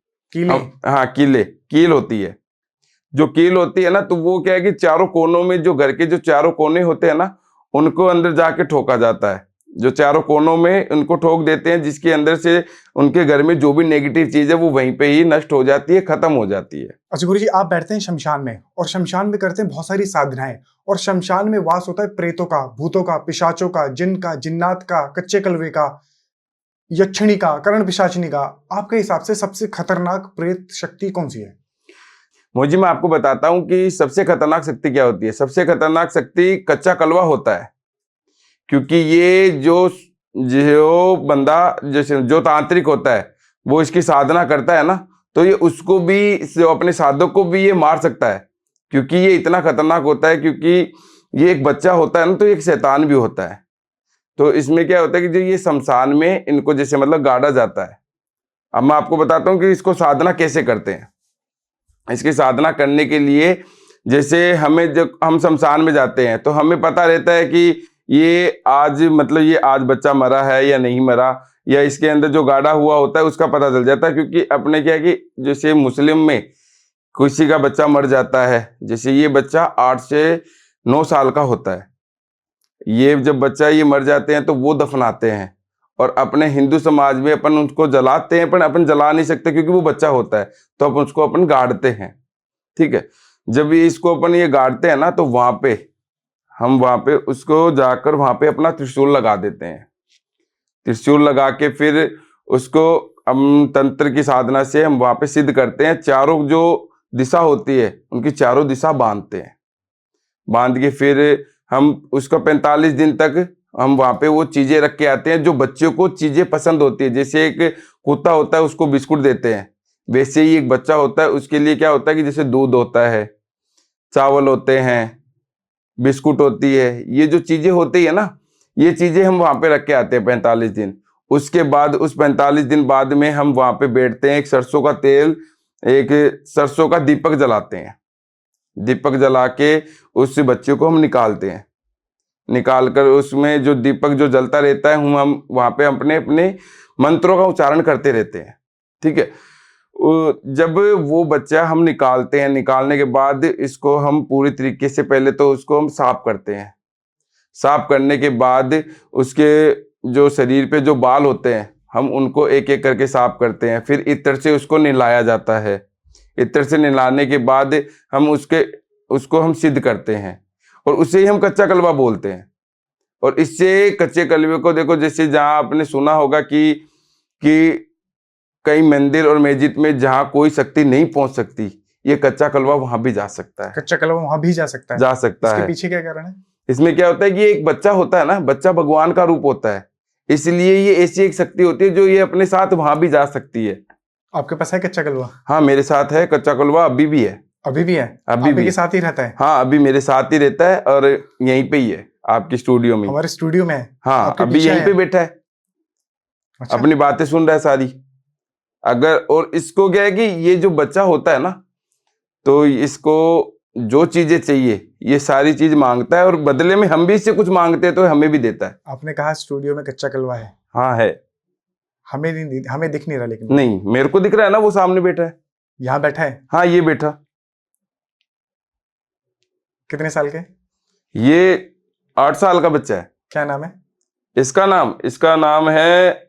हाँ कील होती है। जो कील होती है ना, तो वो क्या है कि चारों कोनों में, जो घर के जो चारों कोने होते हैं ना, उनको अंदर जाके ठोका जाता है। जो चारों कोनों में उनको ठोक देते हैं, जिसके अंदर से उनके घर में जो भी नेगेटिव चीज है वो वहीं पे ही नष्ट हो जाती है, खत्म हो जाती है। अच्छा गुरु जी, आप बैठते हैं शमशान में और शमशान में करते हैं बहुत सारी साधनाएं, और शमशान में वास होता है प्रेतों का, भूतों का, पिशाचों का, जिन का, जिन्नात का, कच्चे कलवे का, यक्षिणी का, कर्ण पिशाचिनी का। आपके हिसाब से सबसे खतरनाक प्रेत शक्ति कौन सी है? मोजी, मैं आपको बताता हूँ कि सबसे खतरनाक शक्ति क्या होती है। सबसे खतरनाक शक्ति कच्चा कलवा होता है, क्योंकि ये जो जो बंदा जैसे जो तांत्रिक होता है वो इसकी साधना करता है ना, तो ये उसको भी, जो अपने साधक को भी ये मार सकता है, क्योंकि ये इतना खतरनाक होता है। क्योंकि ये एक बच्चा होता है ना, तो एक शैतान भी होता है। तो इसमें क्या होता है कि जो ये शमशान में इनको जैसे मतलब गाड़ा जाता है। अब मैं आपको बताता हूँ कि इसको साधना कैसे करते हैं। इसकी साधना करने के लिए जैसे हमें, जब हम शमशान में जाते हैं तो हमें पता रहता है कि ये आज मतलब ये आज बच्चा मरा है या नहीं मरा, या इसके अंदर जो गाड़ा हुआ होता है उसका पता चल जाता है। क्योंकि अपने क्या है कि जैसे मुस्लिम में किसी का बच्चा मर जाता है, जैसे ये बच्चा 8 से 9 साल का होता है, ये जब बच्चा ये मर जाते हैं तो वो दफनाते हैं। और अपने हिंदू समाज में अपन उसको जलाते हैं, पर अपन जला नहीं सकते क्योंकि वो बच्चा होता है, तो अपन उसको अपन गाड़ते हैं। ठीक है, जब ये इसको अपन ये गाड़ते हैं ना, तो वहां पे हम वहां पे उसको जाकर वहां पे अपना त्रिशूल लगा देते हैं। त्रिशूल लगा के फिर उसको हम तंत्र की साधना से हम वहां पे सिद्ध करते हैं। चारों जो दिशा होती है उनकी चारों दिशा बांधते हैं। बांध के फिर हम उसका 45 दिन तक हम वहां पे वो चीजें रख के आते हैं जो बच्चों को चीजें पसंद होती है। जैसे एक कुत्ता होता है उसको बिस्कुट देते हैं, वैसे ही एक बच्चा होता है उसके लिए क्या होता है कि जैसे दूध होता है, चावल होते हैं, बिस्कुट होती है, ये जो चीजें होती है ना, ये चीजें हम वहां पे रख के आते हैं 45 दिन। उसके बाद उस 45 दिन बाद में हम वहां पे बैठते हैं, एक सरसों का तेल, एक सरसों का दीपक जलाते हैं। दीपक जला के उस बच्चे को हम निकालते हैं। निकाल कर उसमें जो दीपक जो जलता रहता है, हम वहां पे अपने अपने मंत्रों का उच्चारण करते रहते हैं। ठीक है, जब वो बच्चा हम निकालते हैं, निकालने के बाद इसको हम पूरी तरीके से पहले तो उसको हम साफ करते हैं। साफ करने के बाद उसके जो शरीर पे जो बाल होते हैं हम उनको एक एक करके साफ करते हैं। फिर इत्र से उसको नहलाया जाता है। इत्र से नहलाने के बाद हम उसको हम सिद्ध करते हैं, और उसे ही हम कच्चा कलवा बोलते हैं। और इससे कच्चे कलवे को देखो, जैसे जहाँ आपने सुना होगा कि कई मंदिर और मस्जिद में जहाँ कोई शक्ति नहीं पहुंच सकती, ये कच्चा कलवा वहां भी जा सकता है। कच्चा कलवा वहां भी जा सकता है? जा सकता इसके है। पीछे क्या कारण है? इसमें क्या होता है कि एक बच्चा होता है ना, बच्चा भगवान का रूप होता है, इसलिए ये ऐसी एक शक्ति होती है जो ये अपने साथ वहां भी जा सकती है। आपके पास है कच्चा कलवा? हाँ, मेरे साथ है कच्चा कलवा, अभी भी है। अभी भी है? अभी भी के साथ ही रहता है? हाँ, अभी मेरे साथ ही रहता है और यहीं पे ही है, आपकी स्टूडियो में। हमारे स्टूडियो में है? हाँ, अभी यहीं पे बैठा है। अच्छा। अपनी बातें सुन रहा है सारी। अगर और इसको क्या है कि ये जो बच्चा होता है ना, तो इसको जो चीजें चाहिए ये सारी चीज मांगता है, और बदले में हम भी इससे कुछ मांगते हैं तो हमें भी देता है। आपने कहा स्टूडियो में कच्चा कलवा है? हाँ है। हमें दिख नहीं रहा, लेकिन नहीं, मेरे को दिख रहा है ना, वो सामने बैठा है। यहाँ बैठा है? हाँ, ये बैठा। कितने साल के? ये 8 साल का बच्चा है। क्या नाम है इसका नाम है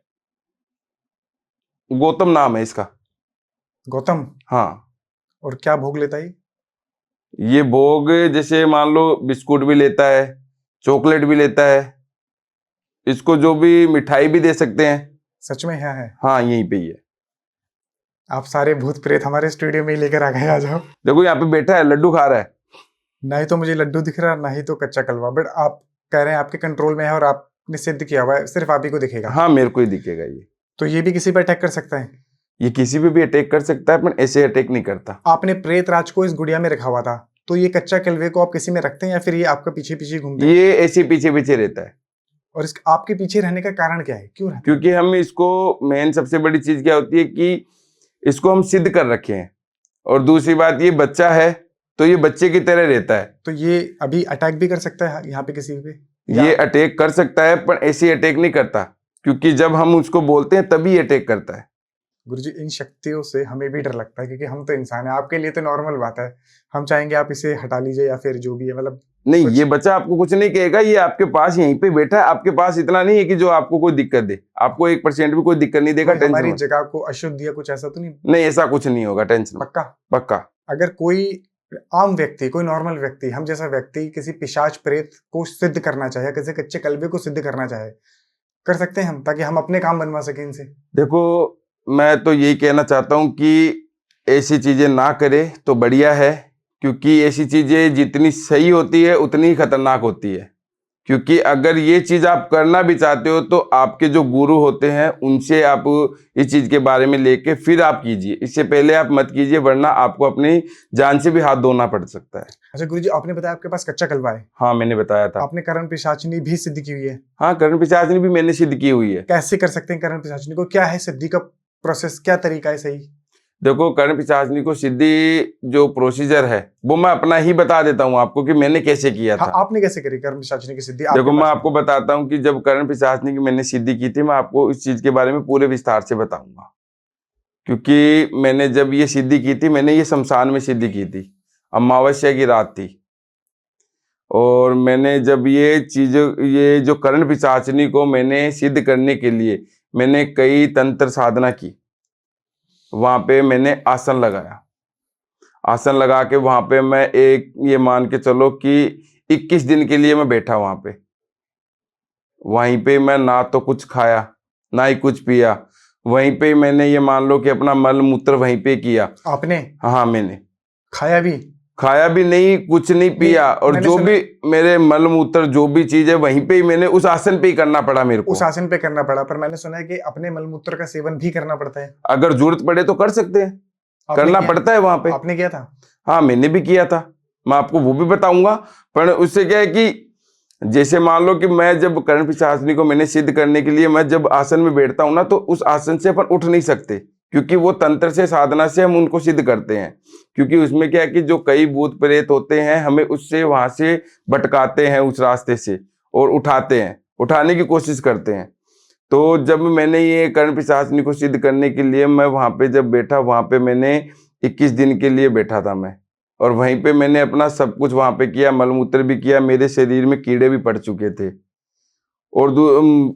गौतम, नाम है इसका। गौतम? हाँ। और क्या भोग लेता है ये भोग जैसे मान लो बिस्कुट भी लेता है, चॉकलेट भी लेता है, इसको जो भी मिठाई भी दे सकते हैं। सच में? है? हाँ, यहीं पे ही है। आप सारे भूत प्रेत हमारे स्टूडियो में ही लेकर आ गए, आ जाओ। देखो यहाँ पे बैठा है, लड्डू खा रहा है। ना ही तो मुझे लड्डू दिख रहा, ना ही तो कच्चा कलवा, बट आप कह रहे हैं आपके कंट्रोल में है और आपने सिद्ध किया हुआ है, सिर्फ आप ही को दिखेगा। हाँ, मेरे को ही दिखेगा ये। तो ये भी किसी पर अटैक कर सकता है? ये किसी पे भी अटैक कर सकता है, पर ऐसे अटैक नहीं करता। आपने प्रेत राज को इस गुड़िया में रखा हुआ था, तो ये कच्चा कलवे को आप किसी में रखते हैं या फिर ये आपका पीछे पीछे घूमते हैं? ये ऐसे पीछे पीछे रहता है। और इस आपके पीछे रहने का कारण क्या है, क्यों रहता है? क्योंकि हम इसको, मेन सबसे बड़ी चीज क्या होती है कि इसको हम सिद्ध कर रखे हैं, और दूसरी बात ये बच्चा है तो ये बच्चे की तरह रहता है। तो ये अभी अटैक भी कर सकता है यहाँ पे किसी पे? ये अटैक कर सकता है, पर ऐसे अटैक नहीं करता, क्योंकि जब हम उसको बोलते हैं तभी अटैक करता है। गुरुजी, इन शक्तियों से हमें भी डर लगता है, क्योंकि हम तो इंसान हैं। आपके लिए तो नॉर्मल बात है, हम चाहेंगे आप इसे हटा लीजिए या फिर जो भी है, मतलब नहीं, कुछ- ये बच्चा आपको कुछ नहीं कहेगा, ये आपके पास यहीं पे बैठा है, आपके पास इतना नहीं है कि जो आपको कोई दिक्कत दे, आपको 1% भी कोई दिक्कत नहीं देगा। कोई टेंशन हमारी मत। जगह को अशुद्ध या कुछ ऐसा तो नहीं? नहीं, ऐसा कुछ नहीं होगा, टेंशन मत। पक्का? पक्का। अगर कोई आम व्यक्ति, कोई नॉर्मल व्यक्ति, हम जैसा व्यक्ति किसी पिशाच प्रेत को सिद्ध करना चाहे, किसी कच्चे कलबे को सिद्ध करना चाहे, कर सकते हैं हम, ताकि हम अपने काम बनवा सकें इनसे? देखो, मैं तो यही कहना चाहता हूँ कि ऐसी चीजें ना करे तो बढ़िया है, क्योंकि ऐसी चीजें जितनी सही होती है उतनी ही खतरनाक होती है। क्योंकि अगर ये चीज आप करना भी चाहते हो तो आपके जो गुरु होते हैं उनसे आप इस चीज के बारे में लेके फिर आप कीजिए, इससे पहले आप मत कीजिए, वरना आपको अपनी जान से भी हाथ धोना पड़ सकता है। अच्छा गुरुजी, आपने बताया आपके पास कच्चा कलवा है, हाँ, मैंने बताया था। आपने करण पिशाचिनी भी सिद्ध की हुई है। हाँ, करण पिशाचिनी भी मैंने सिद्ध की हुई है। कैसे कर सकते हैं करण पिशाचिनी को? क्या है सिद्धि का प्रोसेस, क्या तरीका है सही? देखो, करण पिशाचिनी को सिद्धि जो प्रोसीजर है वो मैं अपना ही बता देता हूँ आपको कि मैंने कैसे किया हाँ, था। आपने कैसे करी करण पिशाचिनी की सिद्धि? देखो, आपके मैं पास आपको बताता हूँ कि जब करण पिशाचिनी की मैंने सिद्धि की थी, मैं आपको इस चीज के बारे में पूरे विस्तार से बताऊंगा। क्योंकि मैंने जब ये सिद्धि की थी, मैंने ये शमशान में सिद्धि की थी, अमावस्या की रात थी। और मैंने जब ये जो करण पिशाचिनी को मैंने सिद्ध करने के लिए मैंने कई तंत्र साधना की। वहां पे मैंने आसन लगाया, आसन लगा के वहां पे मैं एक ये मान के चलो कि 21 दिन के लिए मैं बैठा वहां पे। वहीं पे मैं ना तो कुछ खाया ना ही कुछ पिया, वहीं पे मैंने ये मान लो कि अपना मल मूत्र वहीं पे किया। आपने हाँ, मैंने खाया भी? खाया भी नहीं, कुछ नहीं पिया, और मैंने जो सुना- भी मेरे मल मूत्र जो भी चीज है वहीं पे ही मैंने उस आसन पे ही करना पड़ा मेरे को। उस आसन पे करना पड़ा, पर मैंने सुना है कि अपने मलमूत्र का सेवन भी करना पड़ता है। अगर जरूरत पड़े तो कर सकते हैं, आपने करना किया? पड़ता है वहां पे। आपने किया था? हाँ, मैंने भी किया था, मैं आपको वो भी बताऊंगा। पर उससे क्या है कि जैसे मान लो कि मैं जब करण पिशाचिनी को मैंने सिद्ध करने के लिए मैं जब आसन में बैठता हूं ना, तो उस आसन से अपन उठ नहीं सकते, क्योंकि वो तंत्र से साधना से हम उनको सिद्ध करते हैं। क्योंकि उसमें क्या है कि जो कई भूत प्रेत होते हैं हमें उससे वहां से भटकाते हैं, उस रास्ते से, और उठाते हैं, उठाने की कोशिश करते हैं। तो जब मैंने ये कर्ण पिशाचिनी को सिद्ध करने के लिए मैं वहां पे जब बैठा, वहां पे मैंने 21 दिन के लिए बैठा था मैं, और वहीं पे मैंने अपना सब कुछ वहां पे किया, मलमूत्र भी किया, मेरे शरीर में कीड़े भी पड़ चुके थे, और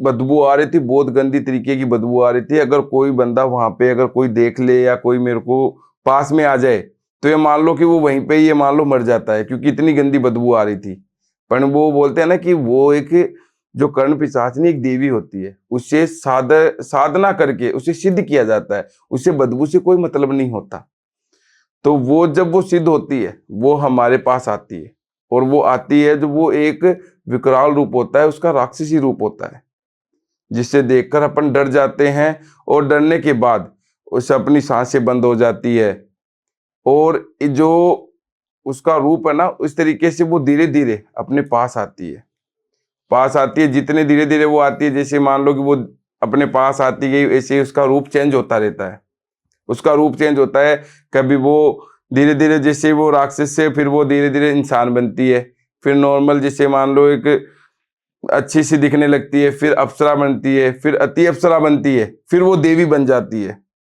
बदबू आ रही थी, बहुत गंदी तरीके की बदबू आ रही थी। अगर कोई बंदा वहां पे अगर कोई देख ले या कोई मेरे को पास में आ जाए तो ये मान लो कि वो वहीं पे ये मान लो मर जाता है, क्योंकि इतनी गंदी बदबू आ रही थी। पर वो बोलते हैं ना कि वो एक जो कर्ण पिशाचिनी एक देवी होती है, उससे साधना करके उसे सिद्ध किया जाता है, उससे बदबू से कोई मतलब नहीं होता। तो वो जब वो सिद्ध होती है वो हमारे पास आती है, और वो आती है जब वो एक विकराल रूप होता है, उसका राक्षसी रूप होता है, जिससे देखकर अपन डर जाते हैं, और डरने के बाद उसे अपनी सांसें बंद हो जाती है, और जो उसका रूप है ना, उस तरीके से वो धीरे धीरे अपने पास आती है, जितने धीरे धीरे वो आती है, जैसे मान लो कि वो अपने पास आती है, ऐसे ही उसका रूप चेंज होता रहता है, उसका रूप चेंज होता है। कभी वो धीरे धीरे जैसे वो राक्षस से फिर वो धीरे धीरे इंसान बनती है, फिर नॉर्मल जैसे मान लो एक अच्छी सी दिखने लगती है, फिर अप्सरा बनती है, फिर अति अप्सरा बनती है, फिर वो देवी बन जाती है।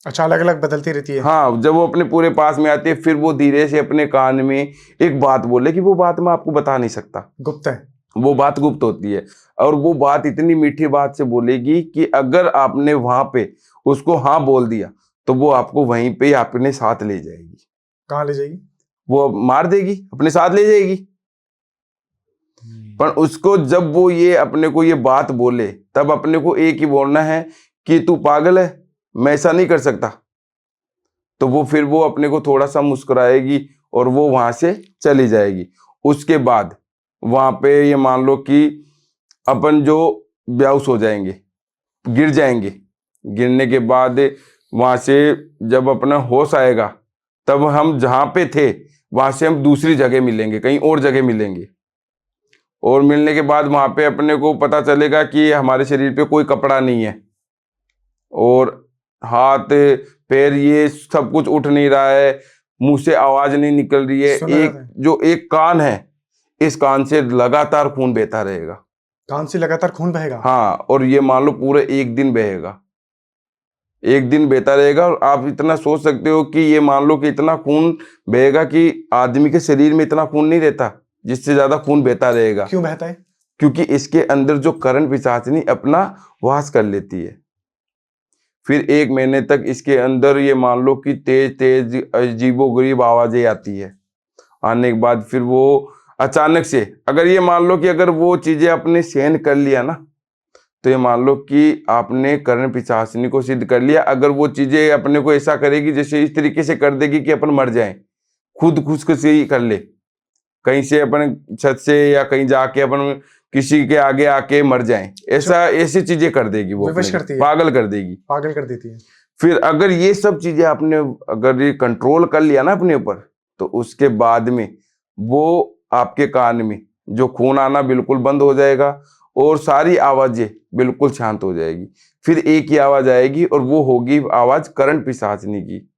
अच्छा, अलग अलग बदलती रहती है? हाँ, जब वो अपने पूरे पास में आती है फिर वो धीरे से अपने कान में एक बात बोले, कि वो बात मैं आपको बता नहीं सकता, गुप्त है? वो बात गुप्त होती है, और वो बात इतनी मीठी बात से बोलेगी कि अगर आपने वहां पे उसको हाँ बोल दिया तो वो आपको वहीं पे अपने साथ ले जाएगी। कहाँ ले जाएगी? वो मार देगी, अपने साथ ले जाएगी। पर उसको जब वो ये अपने को ये बात बोले, तब अपने को एक ही बोलना है कि तू पागल है, मैं ऐसा नहीं कर सकता। तो वो फिर वो अपने को थोड़ा सा मुस्कुराएगी और वो वहां से चली जाएगी। उसके बाद वहां पे ये मान लो कि अपन जो बेहोश हो जाएंगे, गिर जाएंगे, गिरने के बाद वहां से जब अपना होश आएगा, तब हम जहां पे थे वहां से हम दूसरी जगह मिलेंगे, कहीं और जगह मिलेंगे, और मिलने के बाद वहां पे अपने को पता चलेगा कि हमारे शरीर पे कोई कपड़ा नहीं है, और हाथ पैर ये सब कुछ उठ नहीं रहा है, मुंह से आवाज नहीं निकल रही है, सुना एक जाता है। जो एक कान है, इस कान से लगातार खून बहता रहेगा। कान से लगातार खून बहेगा? हाँ, और ये मान लो पूरे एक दिन बहेगा, एक दिन बहता रहेगा। और आप इतना सोच सकते हो कि ये मान लो कि इतना खून बहेगा कि आदमी के शरीर में इतना खून नहीं रहता, जिससे ज्यादा खून बहता रहेगा। क्यों बहता है? क्योंकि इसके अंदर जो करण पिशाचिनी अपना वास कर लेती है। फिर 1 महीने तक इसके अंदर ये मान लो कि तेज तेज अजीबोगरीब आवाजें आती है। आने के बाद फिर वो अचानक से अगर ये मान लो कि अगर वो चीजें आपने सहन कर लिया ना, तो ये मान लो कि आपने कर्ण पिशाचिनी को सिद्ध कर लिया। अगर वो चीजें अपने को ऐसा करेगी जैसे इस तरीके से कर देगी कि अपन मर जाएं, खुद से ही कर ले, कहीं से अपन छत से या कहीं जाके अपन किसी के आगे आके मर जाएं, ऐसी चीजें कर देगी वो, विवश करती है, पागल कर देगी, पागल कर देती है। फिर अगर ये सब चीजें आपने अगर ये कंट्रोल कर लिया ना अपने ऊपर, तो उसके बाद में वो आपके कान में जो खून आना बिल्कुल बंद हो जाएगा और सारी आवाजें बिल्कुल शांत हो जाएगी। फिर एक ही आवाज आएगी और वो होगी आवाज कर्ण पिशाचिनी की,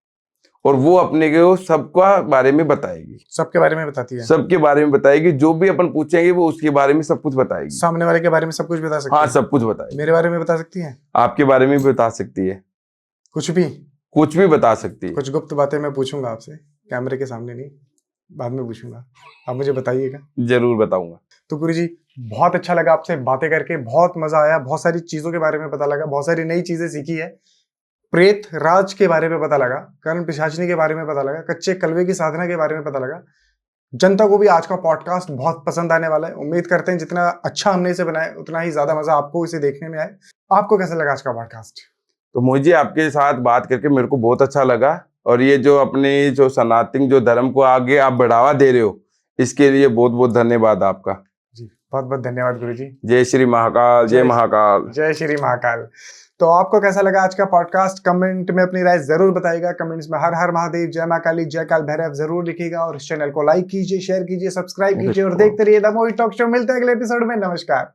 और वो अपने को सबका बारे में बताएगी, सबके बारे में बताती है, सबके बारे में बताएगी। जो भी अपन पूछेंगे वो उसके बारे में सब कुछ बताएगी। सामने वाले के बारे में सब कुछ बता सकती हाँ, है? सब कुछ बताएगी। मेरे बारे में बता सकती है? आपके बारे में भी बता सकती है, कुछ भी, कुछ भी बता सकती है। कुछ गुप्त बातें मैं पूछूंगा आपसे, कैमरे के सामने नहीं, बाद में पूछूंगा, आप मुझे बताइएगा। जरूर बताऊंगा। तो गुरुजी, बहुत अच्छा लगा आपसे बातें करके, बहुत मजा आया, बहुत सारी चीजों के बारे में पता लगा, बहुत सारी नई चीजें सीखी है, प्रेत राज के बारे में पता लगा, कर्ण पिशाचिनी के बारे में पता लगा, कच्चे कलवे की साधना के बारे में पता लगा। जनता को भी आज का पॉडकास्ट बहुत पसंद आने वाला है। उम्मीद करते हैं जितना अच्छा हमने इसे बनाया उतना ही ज्यादा मजा आपको इसे देखने में आए। आपको कैसा लगा आज का पॉडकास्ट? तो मुझे आपके साथ बात करके मेरे को बहुत अच्छा लगा, और ये जो अपने जो सनातन जो धर्म को आगे आप बढ़ावा दे रहे हो, इसके लिए बहुत बहुत धन्यवाद आपका। जी, बहुत बहुत धन्यवाद गुरुजी। जय श्री महाकाल, जय महाकाल, जय श्री महाकाल। तो आपको कैसा लगा आज का पॉडकास्ट? कमेंट में अपनी राय जरूर बताइएगा। कमेंट्स में हर हर महादेव, जय मां काली, जय काल भैरव जरूर लिखिएगा, और इस चैनल को लाइक कीजिए, शेयर कीजिए, सब्सक्राइब कीजिए, और देखते रहिए द मूवी टॉक शो। मिलते हैं अगले एपिसोड में। नमस्कार।